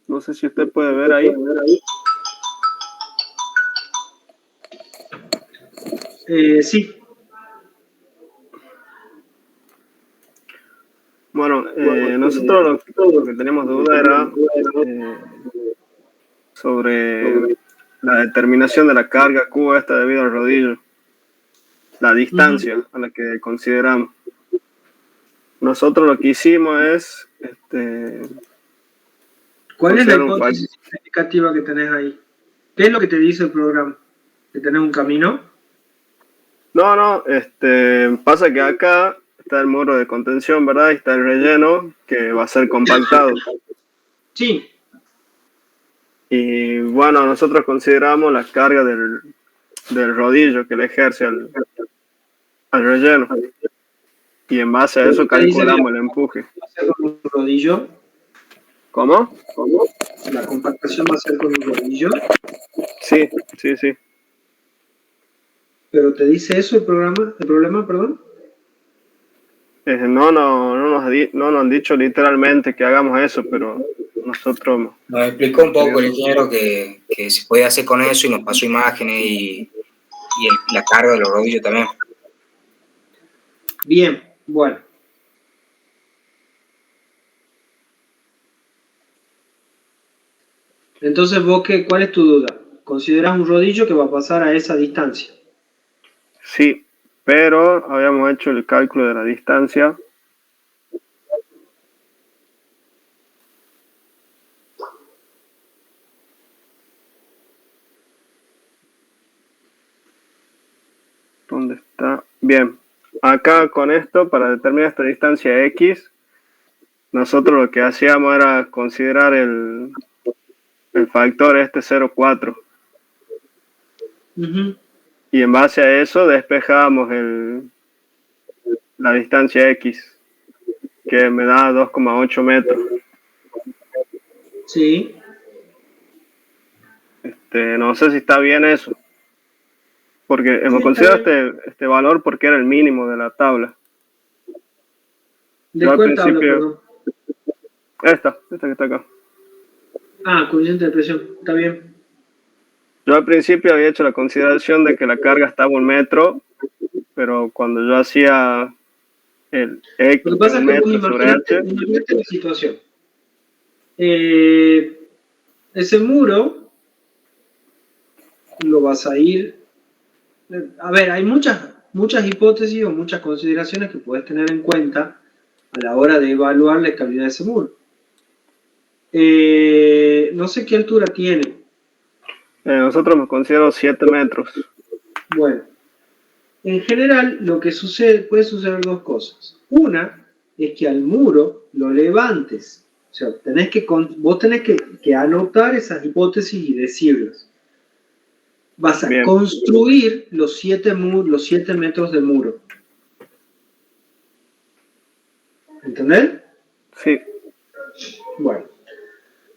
No sé si usted puede ver ahí. Sí. Bueno, nosotros lo que teníamos duda era sobre la determinación de la carga Q esta debido al rodillo, la distancia a la que consideramos. Nosotros lo que hicimos es ¿Cuál es la hipótesis significativa que tenés ahí? ¿Qué es lo que te dice el programa? ¿Que tenés un camino? No, pasa que acá está el muro de contención, ¿verdad? Y está el relleno que va a ser compactado. Sí. Y bueno, nosotros consideramos la carga del rodillo que le ejerce al relleno. Y en base a eso calculamos el empuje. ¿Va a ser con un rodillo? ¿Cómo? ¿La compactación va a ser con un rodillo? Sí. ¿Pero te dice eso el problema, perdón? No nos han dicho literalmente que hagamos eso, pero nosotros... Nos explicó un poco el ingeniero que se puede hacer con eso y nos pasó imágenes y la carga de los rodillos también. Bien, bueno. Entonces, ¿cuál es tu duda? ¿Consideras un rodillo que va a pasar a esa distancia? Sí, pero habíamos hecho el cálculo de la distancia. ¿Dónde está? Bien, acá con esto, para determinar esta distancia X, nosotros lo que hacíamos era considerar el factor 0,4. Uh-huh. Y en base a eso despejábamos la distancia X, que me da 2,8 metros. Sí. No sé si está bien eso. Porque hemos considerado este valor porque era el mínimo de la tabla. ¿De cuál tabla, perdón? Esta que está acá. Coeficiente de presión, está bien. Yo al principio había hecho la consideración de que la carga estaba 1 metro, pero cuando yo hacía el X, lo que pasa es que imagínate la situación. Ese muro lo vas a ir... A ver, hay muchas hipótesis o muchas consideraciones que puedes tener en cuenta a la hora de evaluar la estabilidad de ese muro. No sé qué altura tiene. Nosotros hemos considerado 7 metros. Bueno, en general lo que puede suceder dos cosas. Una es que al muro lo levantes. O sea, vos tenés que anotar esas hipótesis y decirlas. Vas a construir los 7 metros de muro. ¿Entendés? Sí. Bueno.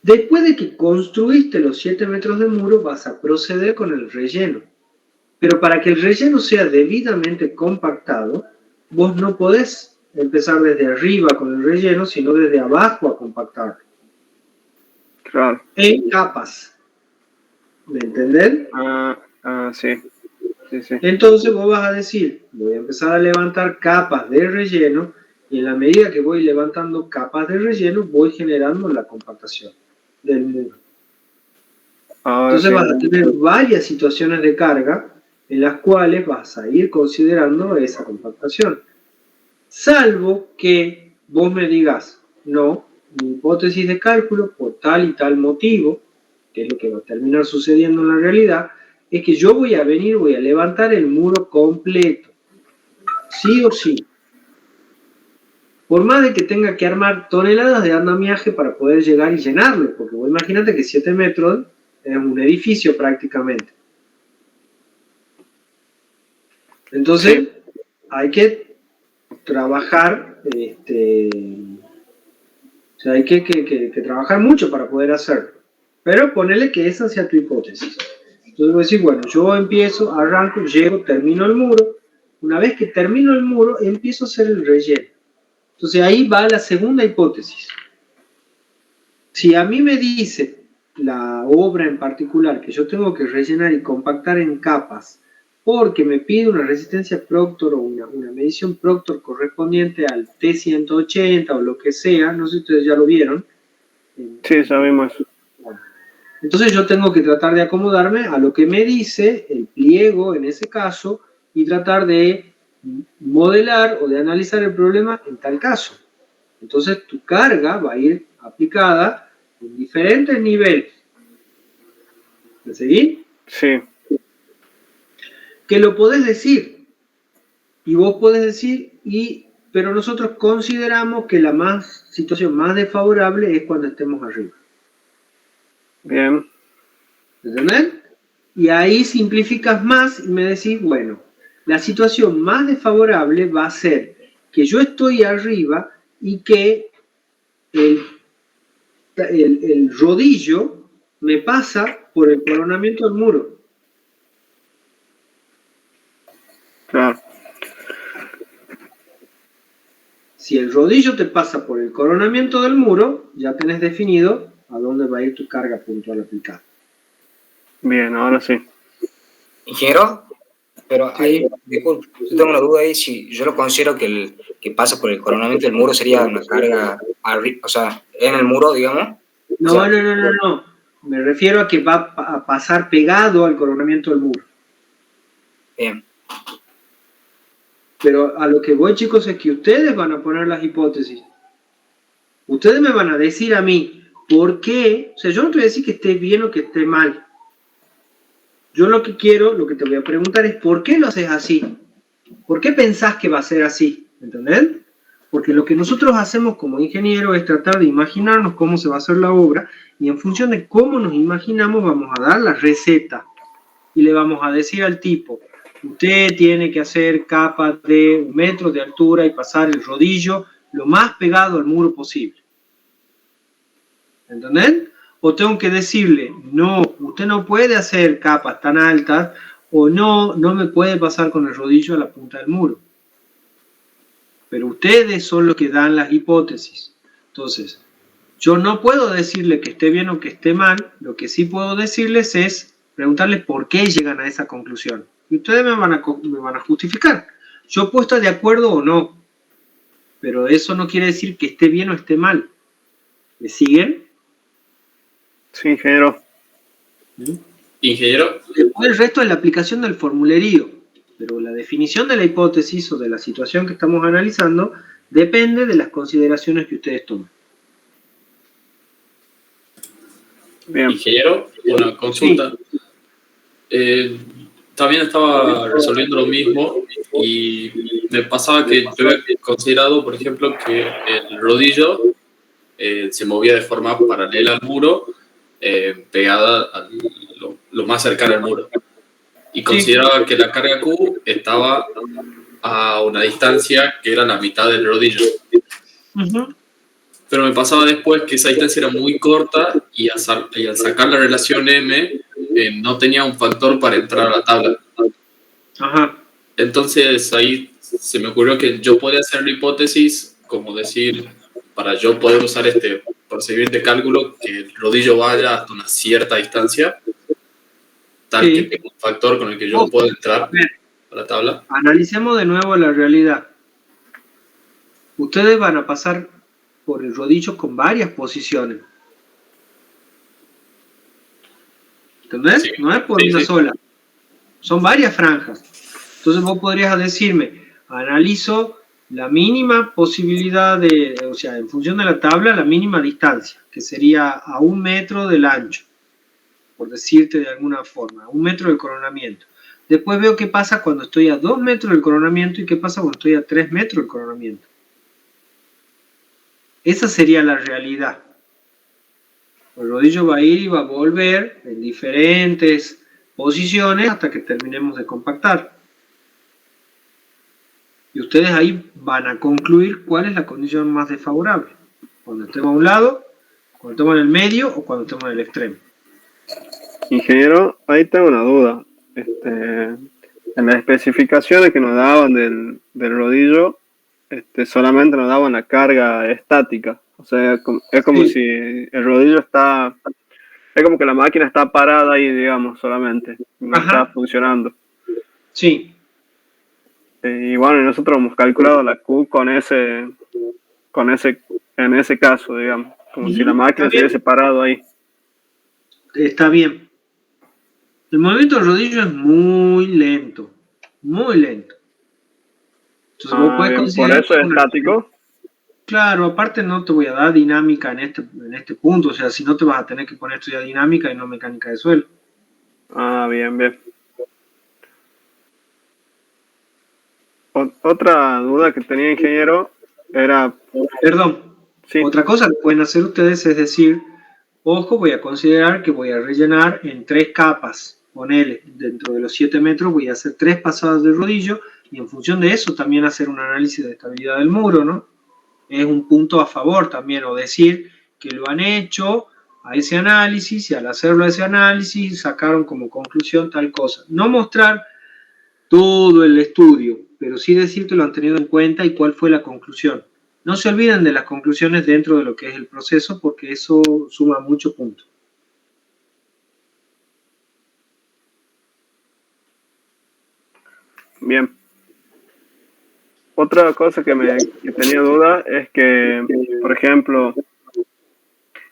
Después de que construiste los 7 metros de muro, vas a proceder con el relleno. Pero para que el relleno sea debidamente compactado, vos no podés empezar desde arriba con el relleno, sino desde abajo a compactarlo. Claro. En capas. ¿Me entendés? Sí. Entonces vos vas a decir, voy a empezar a levantar capas de relleno, y en la medida que voy levantando capas de relleno, voy generando la compactación del muro. Entonces vas a tener varias situaciones de carga en las cuales vas a ir considerando esa compactación. Salvo que vos me digas, no, mi hipótesis de cálculo, por tal y tal motivo, que es lo que va a terminar sucediendo en la realidad, es que yo voy a levantar el muro completo, sí o sí. Por más de que tenga que armar toneladas de andamiaje para poder llegar y llenarlo, porque vos imagínate que 7 metros es un edificio prácticamente. Entonces, hay que trabajar, o sea, hay que trabajar mucho para poder hacerlo. Pero ponele que esa sea tu hipótesis. Entonces voy a decir, bueno, yo empiezo, arranco, llego, termino el muro. Una vez que termino el muro, empiezo a hacer el relleno. Entonces ahí va la segunda hipótesis. Si a mí me dice la obra en particular que yo tengo que rellenar y compactar en capas porque me pide una resistencia Proctor o una medición Proctor correspondiente al T180 o lo que sea, no sé si ustedes ya lo vieron. Sí, sabemos eso. Entonces yo tengo que tratar de acomodarme a lo que me dice el pliego en ese caso y tratar de modelar o de analizar el problema en tal caso. Entonces tu carga va a ir aplicada en diferentes niveles. ¿Me seguí? Sí. que lo podés decir. Y vos podés decir, pero nosotros consideramos que la situación más desfavorable es cuando estemos arriba. Bien. ¿Entendés? Y ahí simplificas más y me decís, bueno, la situación más desfavorable va a ser que yo estoy arriba y que el rodillo me pasa por el coronamiento del muro. Claro. Si el rodillo te pasa por el coronamiento del muro, ya tenés definido a dónde va a ir tu carga puntual aplicada. Bien, ahora sí. Ingeniero, pero ahí, disculpe, yo tengo una duda ahí, si yo lo considero que que pasa por el coronamiento del muro sería una carga, o sea, en el muro, digamos. No, o sea, no. Me refiero a que va a pasar pegado al coronamiento del muro. Bien. Pero a lo que voy, chicos, es que ustedes van a poner las hipótesis. Ustedes me van a decir a mí, ¿por qué? O sea, yo no te voy a decir que esté bien o que esté mal. Yo lo que te voy a preguntar es, ¿por qué lo haces así? ¿Por qué pensás que va a ser así? ¿Entendés? Porque lo que nosotros hacemos como ingenieros es tratar de imaginarnos cómo se va a hacer la obra y en función de cómo nos imaginamos vamos a dar la receta y le vamos a decir al tipo, usted tiene que hacer capas de 1 metro de altura y pasar el rodillo lo más pegado al muro posible. ¿Entendés? O tengo que decirle, no, usted no puede hacer capas tan altas o no me puede pasar con el rodillo a la punta del muro. Pero ustedes son los que dan las hipótesis. Entonces, yo no puedo decirle que esté bien o que esté mal, lo que sí puedo decirles es preguntarles por qué llegan a esa conclusión. Y ustedes me van a justificar. Yo puedo estar de acuerdo o no, pero eso no quiere decir que esté bien o esté mal. ¿Me siguen? Sí, ingeniero. Ingeniero. Después el resto es la aplicación del formulerío, pero la definición de la hipótesis o de la situación que estamos analizando depende de las consideraciones que ustedes toman. Bien. Ingeniero, una consulta. Sí. También estaba resolviendo lo mismo y me pasaba que yo había considerado, por ejemplo, que el rodillo se movía de forma paralela al muro, pegada lo más cercano al muro. Y consideraba que la carga Q estaba a una distancia que era la mitad del rodillo. Pero me pasaba después que esa distancia era muy corta y al sacar la relación M no tenía un factor para entrar a la tabla. Ajá. Entonces ahí se me ocurrió que yo podía hacer la hipótesis, como decir, para yo poder usar este procedimiento de cálculo, que el rodillo vaya hasta una cierta distancia, tal que tenga un factor con el que yo pueda entrar a la tabla. Analicemos de nuevo la realidad. Ustedes van a pasar por el rodillo con varias posiciones. ¿Entendés? Sí. No es por una sola. Son varias franjas. Entonces vos podrías decirme, analizo la mínima posibilidad o sea, en función de la tabla, la mínima distancia, que sería a 1 metro del ancho, por decirte de alguna forma, a 1 metro del coronamiento. Después veo qué pasa cuando estoy a 2 metros del coronamiento y qué pasa cuando estoy a 3 metros del coronamiento. Esa sería la realidad. El rodillo va a ir y va a volver en diferentes posiciones hasta que terminemos de compactar. Y ustedes ahí van a concluir cuál es la condición más desfavorable. Cuando estemos a un lado, cuando estemos en el medio o cuando estemos en el extremo. Ingeniero, ahí tengo una duda. En las especificaciones que nos daban del rodillo, solamente nos daban la carga estática. O sea, es como si el rodillo está... Es como que la máquina está parada ahí, digamos, solamente. No está funcionando. Sí. Y bueno, nosotros hemos calculado la Q en ese caso, digamos. Como si la máquina se hubiese parado ahí. Está bien. El movimiento del rodillo es muy lento. Muy lento. Entonces vos puedes considerar... ¿Por eso es estático? Claro, aparte no te voy a dar dinámica en este punto. O sea, si no te vas a tener que poner a estudiar dinámica y no mecánica de suelo. Ah, bien, bien. Otra duda que tenía, ingeniero, era... Perdón, Sí. Otra cosa que pueden hacer ustedes es decir, ojo, voy a considerar que voy a rellenar en 3 capas, ponele, dentro de los 7 metros voy a hacer 3 pasadas de rodillo y en función de eso también hacer un análisis de estabilidad del muro, ¿no? Es un punto a favor también, o decir que lo han hecho a ese análisis y al hacerlo a ese análisis sacaron como conclusión tal cosa. No mostrar todo el estudio, pero sí decir que lo han tenido en cuenta y cuál fue la conclusión. No se olviden de las conclusiones dentro de lo que es el proceso porque eso suma muchos puntos. Bien. Otra cosa que tenía duda es que, por ejemplo,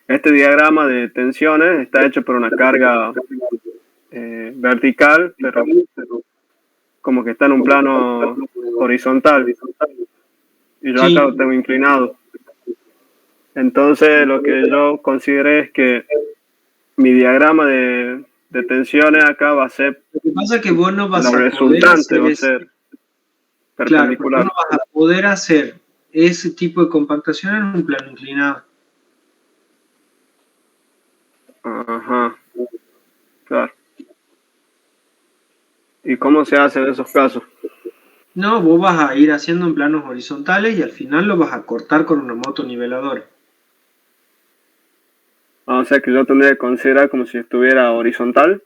este diagrama de tensiones está hecho por una carga vertical, pero como que está en un plano horizontal. Y yo acá lo tengo inclinado. Entonces, lo que yo consideré es que mi diagrama de tensiones acá va a ser... Lo que pasa es que vos no vas la a resultante poder va a hacer ser perpendicular. Claro, no vas a poder hacer ese tipo de compactación en un plano inclinado. Ajá, claro. ¿Y cómo se hace en esos casos? No, vos vas a ir haciendo en planos horizontales y al final lo vas a cortar con una moto niveladora. O sea que yo tendría que considerar como si estuviera horizontal.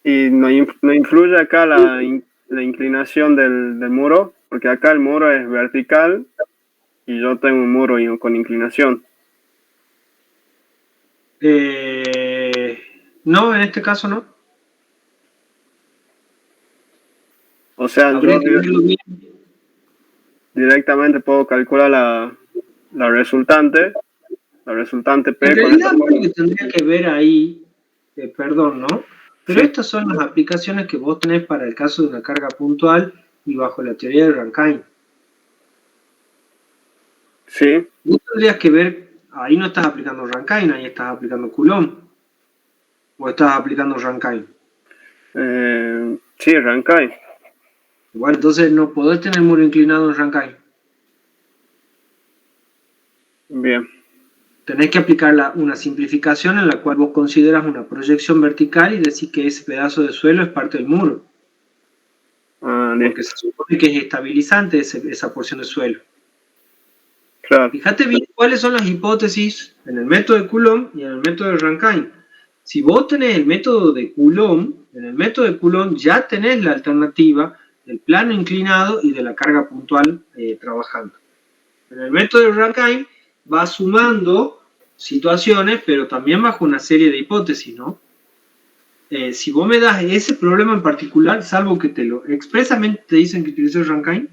Y no influye acá la inclinación del muro, porque acá el muro es vertical y yo tengo un muro con inclinación. No, en este caso no. O sea, yo directamente puedo calcular la resultante P. En realidad lo que tendría que ver ahí, perdón, ¿no? Pero sí, estas son las aplicaciones que vos tenés para el caso de una carga puntual y bajo la teoría de Rankine. Sí. Vos tendrías que ver, ahí no estás aplicando Rankine, ahí estás aplicando Coulomb. ¿O estás aplicando Rankine? Sí, Rankine. Bueno, entonces no podés tener muro inclinado en Rankine. Bien. Tenés que aplicar una simplificación en la cual vos consideras una proyección vertical y decís que ese pedazo de suelo es parte del muro. Porque se supone que es estabilizante esa porción de suelo. Claro. Fíjate bien cuáles son las hipótesis en el método de Coulomb y en el método de Rankine. Si vos tenés el método de Coulomb, en el método de Coulomb ya tenés la alternativa del plano inclinado y de la carga puntual trabajando. En el método de Rankine va sumando situaciones, pero también bajo una serie de hipótesis, ¿no? Si vos me das ese problema en particular, salvo que te lo expresamente te dicen que utilices Rankine.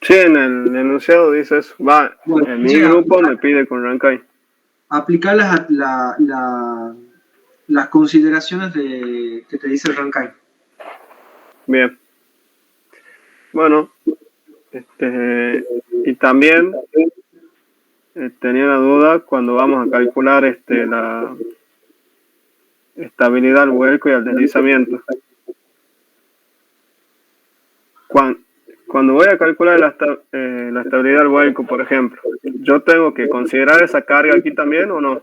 Sí, en el enunciado dice eso. Bueno, en mi grupo me pide con Rankine. Aplicar las consideraciones que te dice Rankine. Bien. Bueno, y también tenía una duda cuando vamos a calcular la estabilidad al vuelco y al deslizamiento. Cuando voy a calcular la estabilidad al vuelco, por ejemplo, ¿yo tengo que considerar esa carga aquí también o no?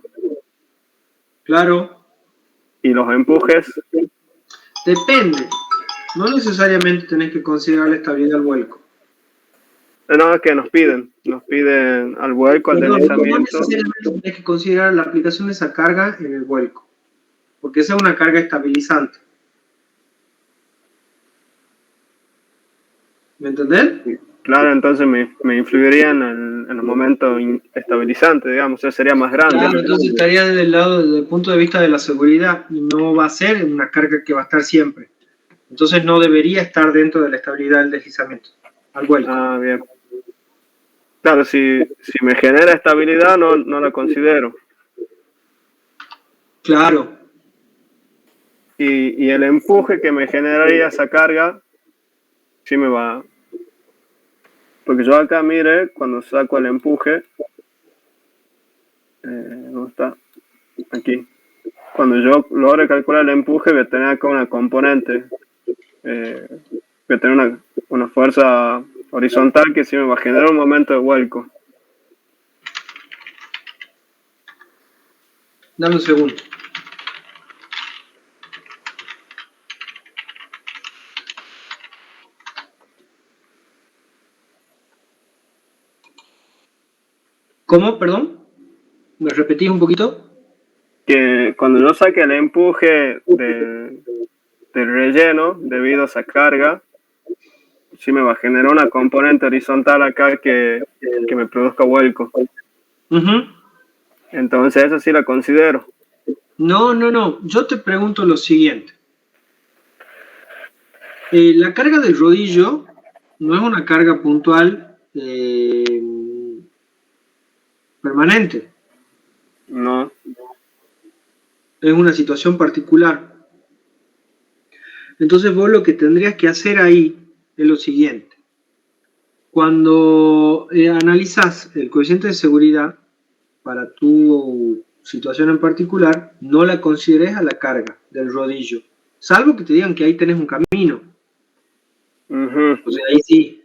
Claro. ¿Y los empujes? Depende. No necesariamente tenés que considerar la estabilidad al vuelco. No, es que nos piden al vuelco, al deslizamiento. No necesariamente tenés que considerar la aplicación de esa carga en el vuelco, porque esa es una carga estabilizante. ¿Me entendés? Claro, entonces me influiría en el momento estabilizante, digamos, o sea, sería más grande. Claro, entonces estaría desde el punto de vista de la seguridad y no va a ser una carga que va a estar siempre. Entonces no debería estar dentro de la estabilidad del deslizamiento, al vuelco. Ah, bien. Claro, si me genera estabilidad, no la considero. Claro. Y el empuje que me generaría esa carga, sí me va. Porque yo acá, mire, cuando saco el empuje, ¿dónde está? Aquí. Cuando yo logre calcular el empuje, voy a tener acá una componente Voy a tener una fuerza horizontal que sí me va a generar un momento de vuelco. Dame un segundo. ¿Cómo? Perdón. ¿Me repetís un poquito? Que cuando yo saque el empuje del relleno debido a esa carga, sí me va a generar una componente horizontal acá que me produzca vuelco. Entonces eso sí la considero. No. Yo te pregunto lo siguiente. La carga del rodillo no es una carga puntual permanente. No. Es una situación particular. Entonces vos lo que tendrías que hacer ahí es lo siguiente. Cuando analizas el coeficiente de seguridad para tu situación en particular, no la consideres a la carga del rodillo, salvo que te digan que ahí tenés un camino. O sea, ahí sí.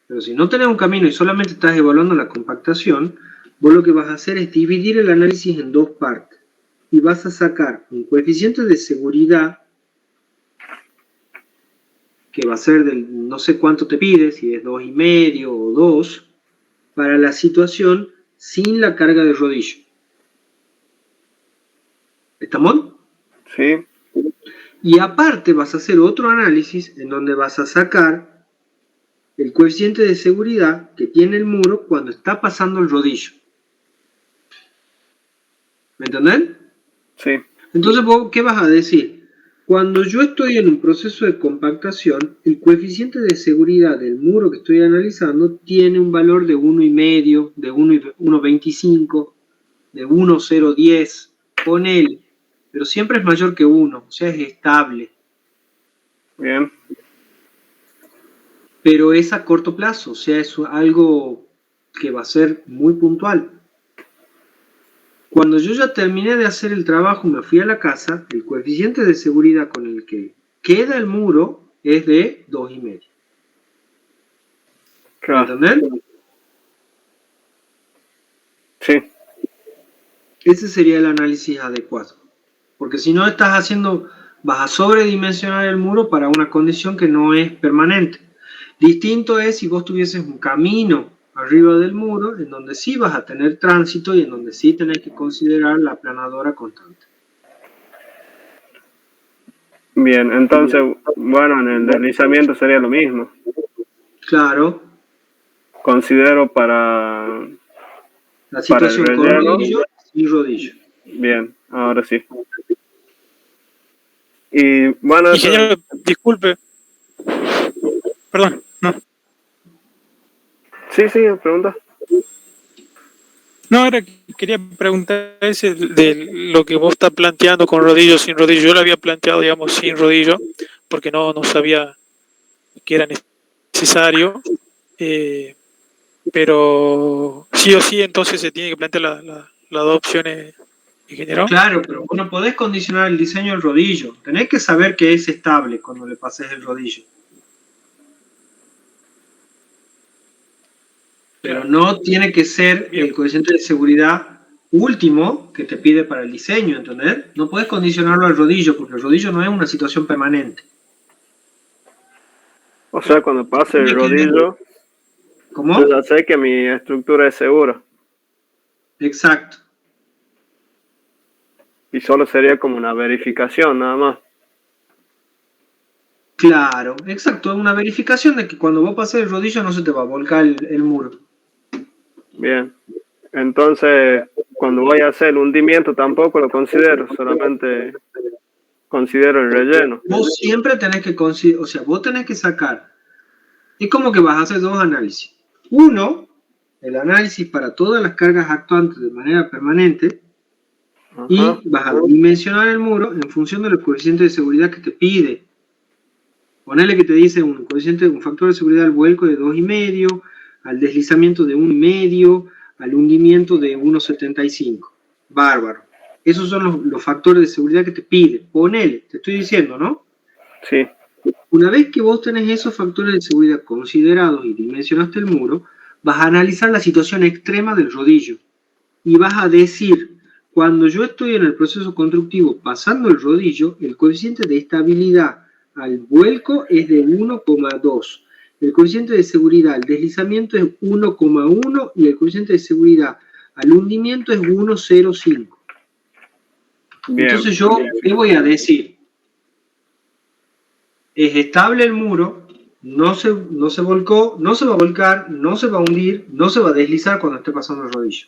Pero si no tenés un camino y solamente estás evaluando la compactación, vos lo que vas a hacer es dividir el análisis en dos partes y vas a sacar un coeficiente de seguridad que va a ser del no sé cuánto te pide, si es 2,5 o 2, para la situación sin la carga de rodillo. ¿Estamos? Sí. Y aparte vas a hacer otro análisis en donde vas a sacar el coeficiente de seguridad que tiene el muro cuando está pasando el rodillo. ¿Me entendés? Sí. Entonces vos, ¿qué vas a decir? Cuando yo estoy en un proceso de compactación, el coeficiente de seguridad del muro que estoy analizando tiene un valor de 1,5, de 1,25, de 1,010, ponele, pero siempre es mayor que 1, o sea, es estable. Bien. Pero es a corto plazo, o sea, es algo que va a ser muy puntual. Cuando yo ya terminé de hacer el trabajo, me fui a la casa, el coeficiente de seguridad con el que queda el muro es de 2,5. Claro. ¿Entendés? Sí. Ese sería el análisis adecuado. Porque si no estás haciendo, vas a sobredimensionar el muro para una condición que no es permanente. Distinto es si vos tuvieses un camino arriba del muro, en donde sí vas a tener tránsito y en donde sí tenés que considerar la aplanadora constante. Bien, entonces, bueno, en el deslizamiento sería lo mismo. Claro. Considero para la situación para el con relleno, rodillo y rodillo. Bien, ahora sí. Y bueno, Ingeniero, disculpe. Perdón, no. Sí, pregunta. No, ahora quería preguntar ese de lo que vos estás planteando con rodillo, sin rodillo. Yo lo había planteado, digamos, sin rodillo, porque no sabía que era necesario. Pero sí o sí, entonces se tiene que plantear las dos opciones, ingeniero. Claro, pero vos no podés condicionar el diseño del rodillo. Tenés que saber que es estable cuando le pases el rodillo. Pero no tiene que ser el coeficiente de seguridad último que te pide para el diseño, ¿entendés? No puedes condicionarlo al rodillo, porque el rodillo no es una situación permanente. O sea, cuando pase el rodillo, ¿cómo? Yo ya sé que mi estructura es segura. Exacto. Y solo sería como una verificación, nada más. Claro, exacto, una verificación de que cuando vos pases el rodillo no se te va a volcar el muro. Bien. Entonces, cuando voy a hacer el hundimiento tampoco lo considero, solamente considero el relleno. Vos siempre tenés que considerar, o sea, vos tenés que sacar, es como que vas a hacer dos análisis. Uno, el análisis para todas las cargas actuantes de manera permanente. Ajá. Y vas a dimensionar el muro en función de los coeficientes de seguridad que te pide. Ponele que te dice un factor de seguridad al vuelco de 2,5, al deslizamiento de 1,5, al hundimiento de 1,75. Bárbaro. Esos son los factores de seguridad que te pide. Ponele, te estoy diciendo, ¿no? Sí. Una vez que vos tenés esos factores de seguridad considerados y dimensionaste el muro, vas a analizar la situación extrema del rodillo y vas a decir, cuando yo estoy en el proceso constructivo pasando el rodillo, el coeficiente de estabilidad al vuelco es de 1,2. El coeficiente de seguridad al deslizamiento es 1,1 y el coeficiente de seguridad al hundimiento es 1,05. Entonces yo, ¿qué voy a decir? Es estable el muro, no se volcó, no se va a volcar, no se va a hundir, no se va a deslizar cuando esté pasando el rodillo.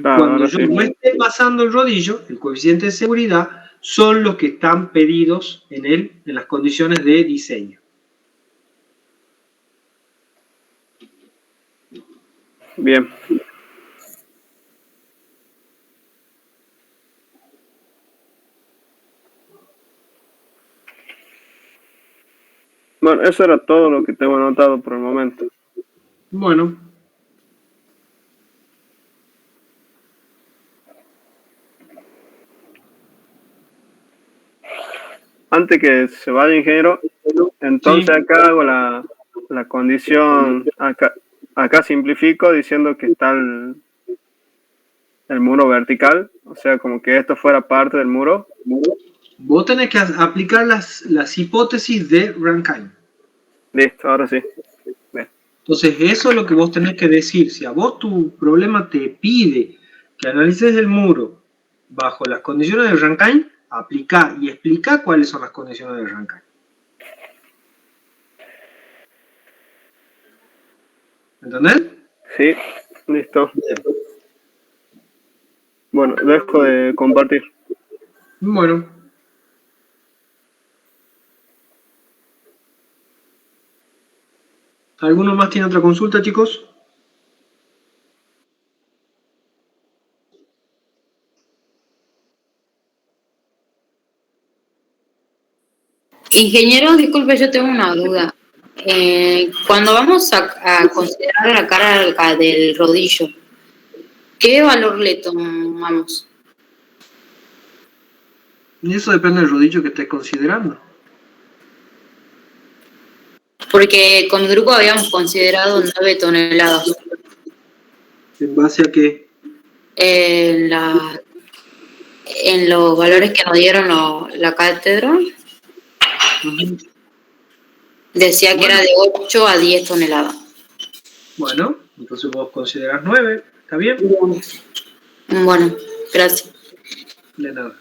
Cuando yo no esté pasando el rodillo, el coeficiente de seguridad son los que están pedidos en las condiciones de diseño. Bien. Bueno, eso era todo lo que tengo anotado por el momento. Bueno. Antes que se vaya, ingeniero, entonces sí. Acá hago la condición, acá simplifico diciendo que está el muro vertical, o sea, como que esto fuera parte del muro. Vos tenés que aplicar las hipótesis de Rankine. Listo, ahora sí. Bien. Entonces, eso es lo que vos tenés que decir. Si a vos tu problema te pide que analices el muro bajo las condiciones de Rankine, aplica y explica cuáles son las condiciones de Rankine. ¿Entendés? Sí, listo. Bien. Bueno, dejo de compartir. Bueno. ¿Alguno más tiene otra consulta, chicos? Ingeniero, disculpe, yo tengo una duda. Cuando vamos a considerar la carga del rodillo, ¿qué valor le tomamos? Y eso depende del rodillo que estés considerando. Porque con mi grupo habíamos considerado 9 toneladas. ¿En base a qué? En los valores que nos dieron la cátedra. Decía que era de 8 a 10 toneladas. Bueno, entonces vos considerás 9, ¿está bien? Bueno, gracias. De nada.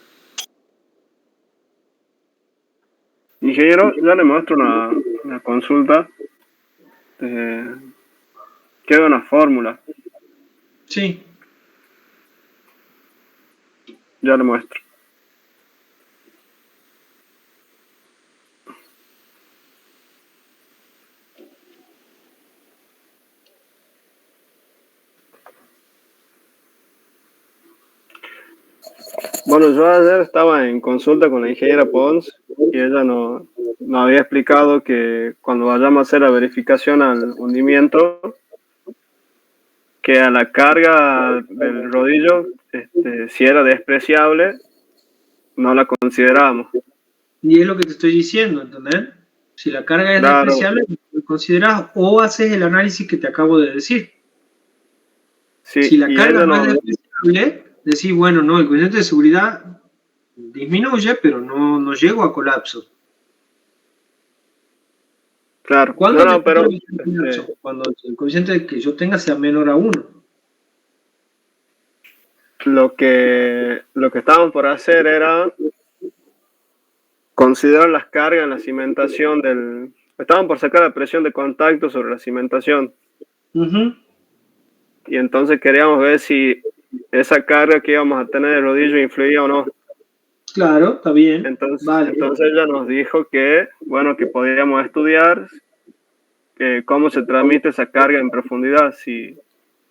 Ingeniero, ya le muestro una consulta. Queda una fórmula. Sí. Ya le muestro. Bueno, yo ayer estaba en consulta con la ingeniera Pons y ella nos había explicado que cuando vayamos a hacer la verificación al hundimiento, que a la carga del rodillo, si era despreciable, no la considerábamos. Y es lo que te estoy diciendo, ¿entendés? Si la carga es despreciable, lo considerás o haces el análisis que te acabo de decir. Sí, si la carga no es despreciable, decís, bueno, no, el coeficiente de seguridad disminuye, pero no llego a colapso. Claro, ¿Cuándo pero cuando el coeficiente que yo tenga sea menor a 1. Lo que estábamos por hacer era considerar las cargas en la cimentación estaban por sacar la presión de contacto sobre la cimentación. Y entonces queríamos ver si esa carga que íbamos a tener de rodillo influía o no. Claro, está bien. Entonces ella nos dijo que, bueno, que podíamos estudiar cómo se transmite esa carga en profundidad, si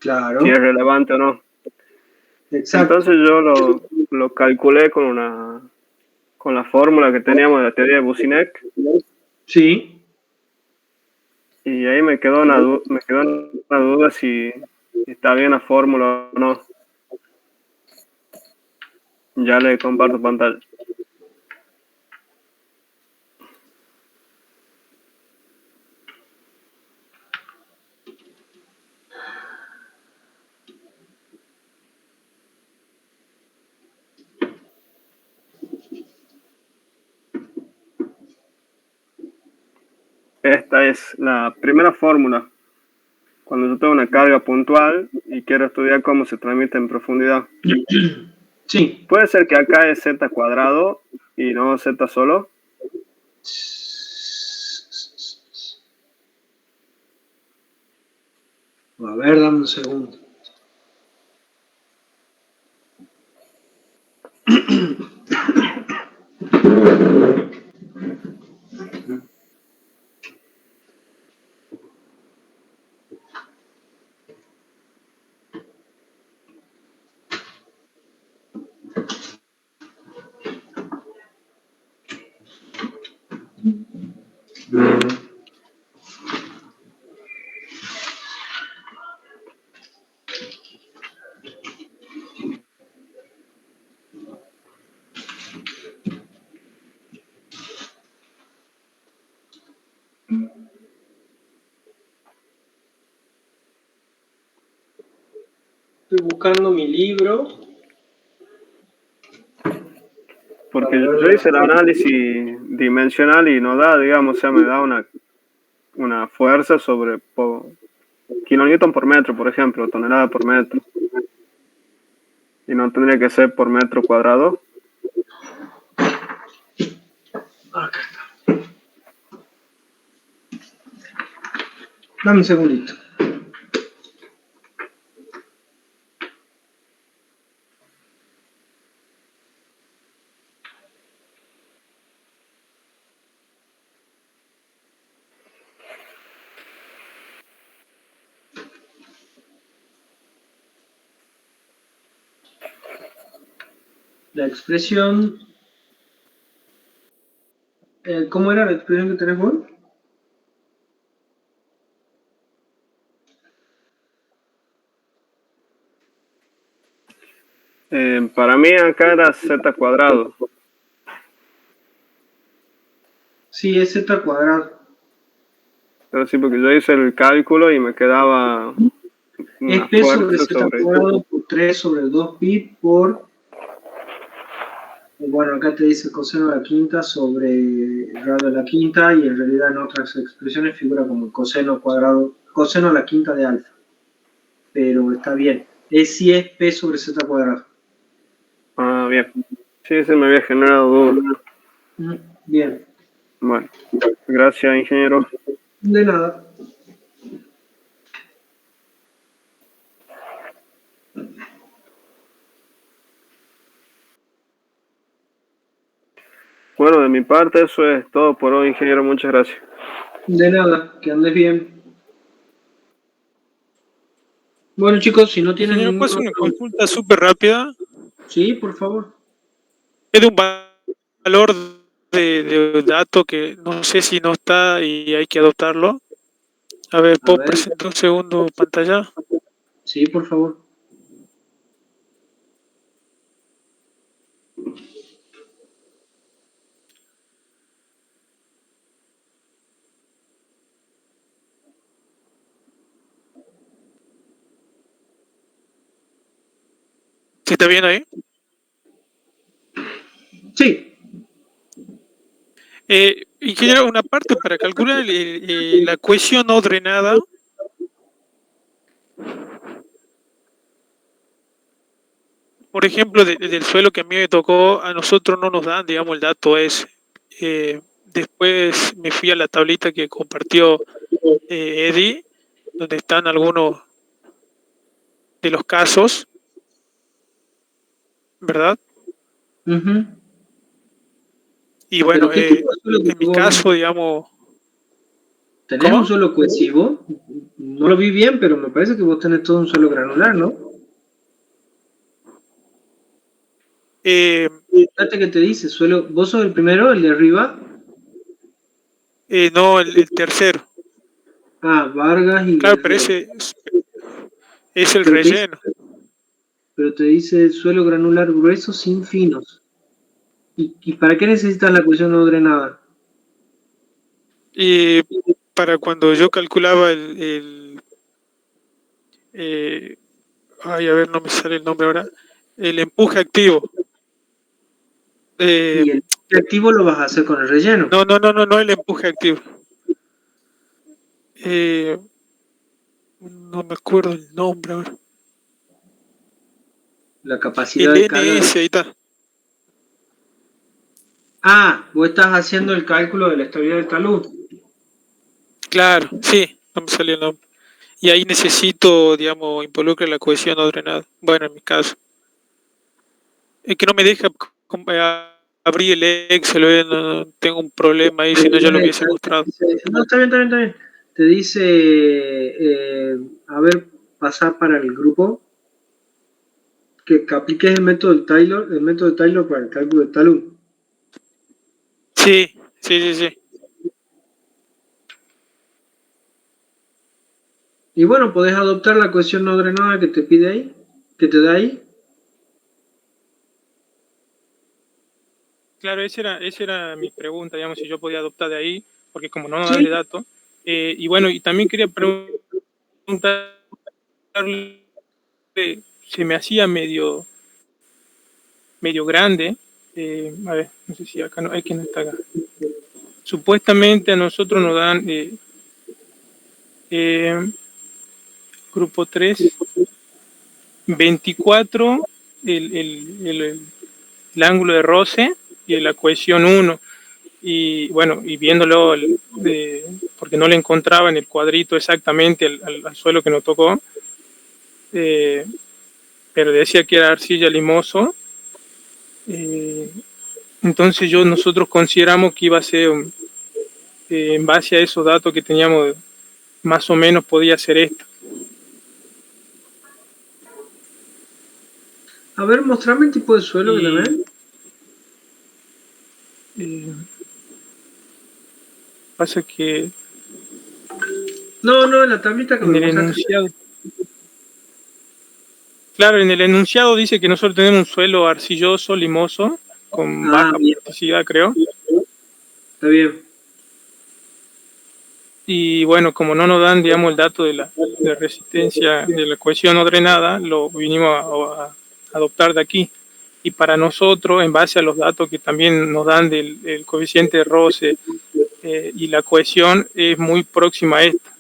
es relevante o no. Exacto. Entonces yo lo calculé con la fórmula que teníamos de la teoría de Businec. Sí. Y ahí me quedó una duda si está bien la fórmula o no. Ya le comparto pantalla. Esta es la primera fórmula. Cuando yo tengo una carga puntual y quiero estudiar cómo se transmite en profundidad. Sí. Puede ser que acá es z cuadrado y no z solo. A ver, dame un segundo. Estoy buscando mi libro. Porque yo hice el análisis dimensional y no da, digamos, o sea, me da una fuerza sobre kilonewton por metro, por ejemplo, tonelada por metro. Y no tendría que ser por metro cuadrado. Acá está. Dame un segundito. La expresión... ¿cómo era la expresión que tenés vos? Para mí acá era z cuadrado. Sí, es z cuadrado. Pero sí, porque yo hice el cálculo y me quedaba Es P sobre z cuadrado por 3 sobre 2 pi por... Bueno, acá te dice coseno a la quinta sobre radio a la quinta y en realidad en otras expresiones figura como el coseno cuadrado, coseno a la quinta de alfa. Pero está bien. Sí es P sobre z cuadrado. Ah, bien. Sí, se me había generado duda. Bien. Bueno, gracias, ingeniero. De nada. Bueno, de mi parte eso es todo por hoy, ingeniero. Muchas gracias. De nada, que andes bien. Bueno, chicos, si no tienen Ingeniero, ningún ¿puedo hacer una otro... consulta súper rápida? Sí, por favor. Es de un valor de dato que no sé si no está y hay que adoptarlo. A ver, ¿puedo presentar un segundo pantalla? Sí, por favor. ¿Sí está bien ahí? Sí. Ingeniero, una parte para calcular la cohesión no drenada. Por ejemplo, del suelo que a mí me tocó, a nosotros no nos dan, digamos, el dato es. Después me fui a la tablita que compartió Eddie, donde están algunos de los casos, ¿verdad? Y bueno, en mi caso, digamos... ¿Tenés un suelo cohesivo? No lo vi bien, pero me parece que vos tenés todo un suelo granular, ¿no? Fíjate que te dice, suelo, ¿vos sos el primero, el de arriba? No, el tercero. Ah, Vargas y... Claro, pero ese es el relleno. Pero te dice suelo granular grueso sin finos. ¿Y para qué necesitas la cohesión no drenada? Y para cuando yo calculaba ay, a ver, no me sale el nombre ahora, el empuje activo. ¿Y el empuje activo lo vas a hacer con el relleno? No el empuje activo. No me acuerdo el nombre ahora. La capacidad El de carga. NS, ahí está. Ah, vos estás haciendo el cálculo de la estabilidad del talud. Claro, sí, no me salió el nombre. Y ahí necesito, digamos, involucrar la cohesión no drenada. Bueno, en mi caso. Es que no me deja abrir el Excel, tengo un problema ahí, si no ya lo hubiese mostrado. No, está bien, está bien, está bien. Te dice, a ver, pasar para el grupo, que apliques el método de Taylor para el cálculo de talud. Sí, sí, sí, sí. Y bueno, podés adoptar la cohesión no drenada que te pide ahí, que te da ahí. Claro, esa era mi pregunta, digamos, si yo podía adoptar de ahí, porque como no nos dan el dato. Y bueno, y también quería preguntarle, se me hacía medio grande. A ver, no sé si acá no hay quien está acá. Supuestamente a nosotros nos dan grupo 3, 24, el ángulo de roce y la cohesión 1. Y bueno, y viéndolo, porque no le encontraba en el cuadrito exactamente al suelo que nos tocó, pero decía que era arcilla limoso. Entonces nosotros consideramos que iba a ser, en base a esos datos que teníamos, más o menos podía ser esto. A ver, mostrame el tipo de suelo que tenés. Pasa que... No, en la tablita que en el enunciado. Claro, en el enunciado dice que nosotros tenemos un suelo arcilloso, limoso, con baja plasticidad, creo. Está bien. Y bueno, como no nos dan, digamos, el dato de la resistencia, de la cohesión no drenada, lo vinimos a adoptar de aquí. Y para nosotros, en base a los datos que también nos dan del coeficiente de roce y la cohesión, es muy próxima a esta.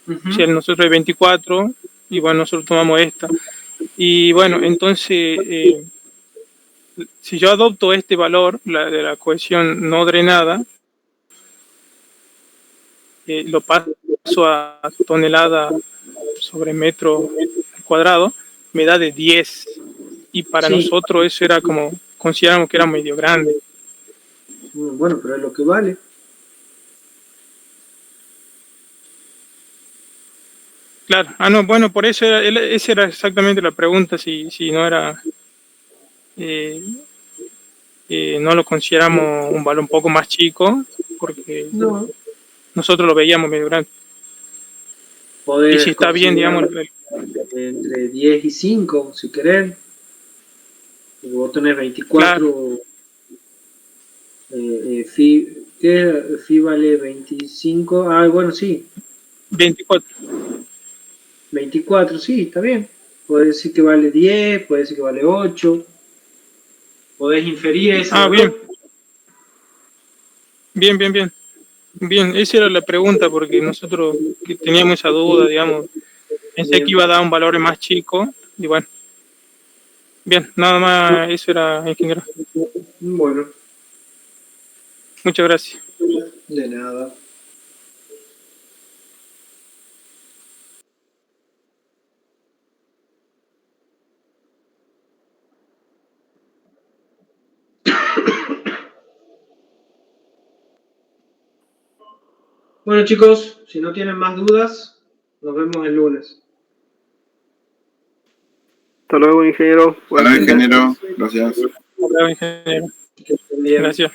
O sea, nosotros es 24, y bueno, nosotros tomamos esta. Y bueno, entonces, si yo adopto este valor, de la cohesión no drenada, lo paso a tonelada sobre metro cuadrado, me da de 10. Y para nosotros eso era como, consideramos que era medio grande. Bueno, pero es lo que vale. Claro, no, bueno, por eso esa era exactamente la pregunta, si no era, no lo consideramos un valor un poco más chico, porque nosotros lo veíamos medio grande. Y si está bien, digamos... entre 10 y 5, si querés. Y vos tenés 24... Claro. Fi vale 25... Ah, bueno, sí. 24. 24, sí, está bien. Podés decir que vale 10, podés decir que vale 8. Podés inferir ese valor. Bien. Bien, esa era la pregunta, porque nosotros teníamos esa duda, digamos. Pensé que iba a dar un valor más chico, y bueno. Bien, nada más, eso era, ingeniero. Bueno. Muchas gracias. De nada. Bueno, chicos, si no tienen más dudas, nos vemos el lunes. Hasta luego, ingeniero. Hasta luego, ingeniero. Gracias. Hasta luego, ingeniero. Gracias.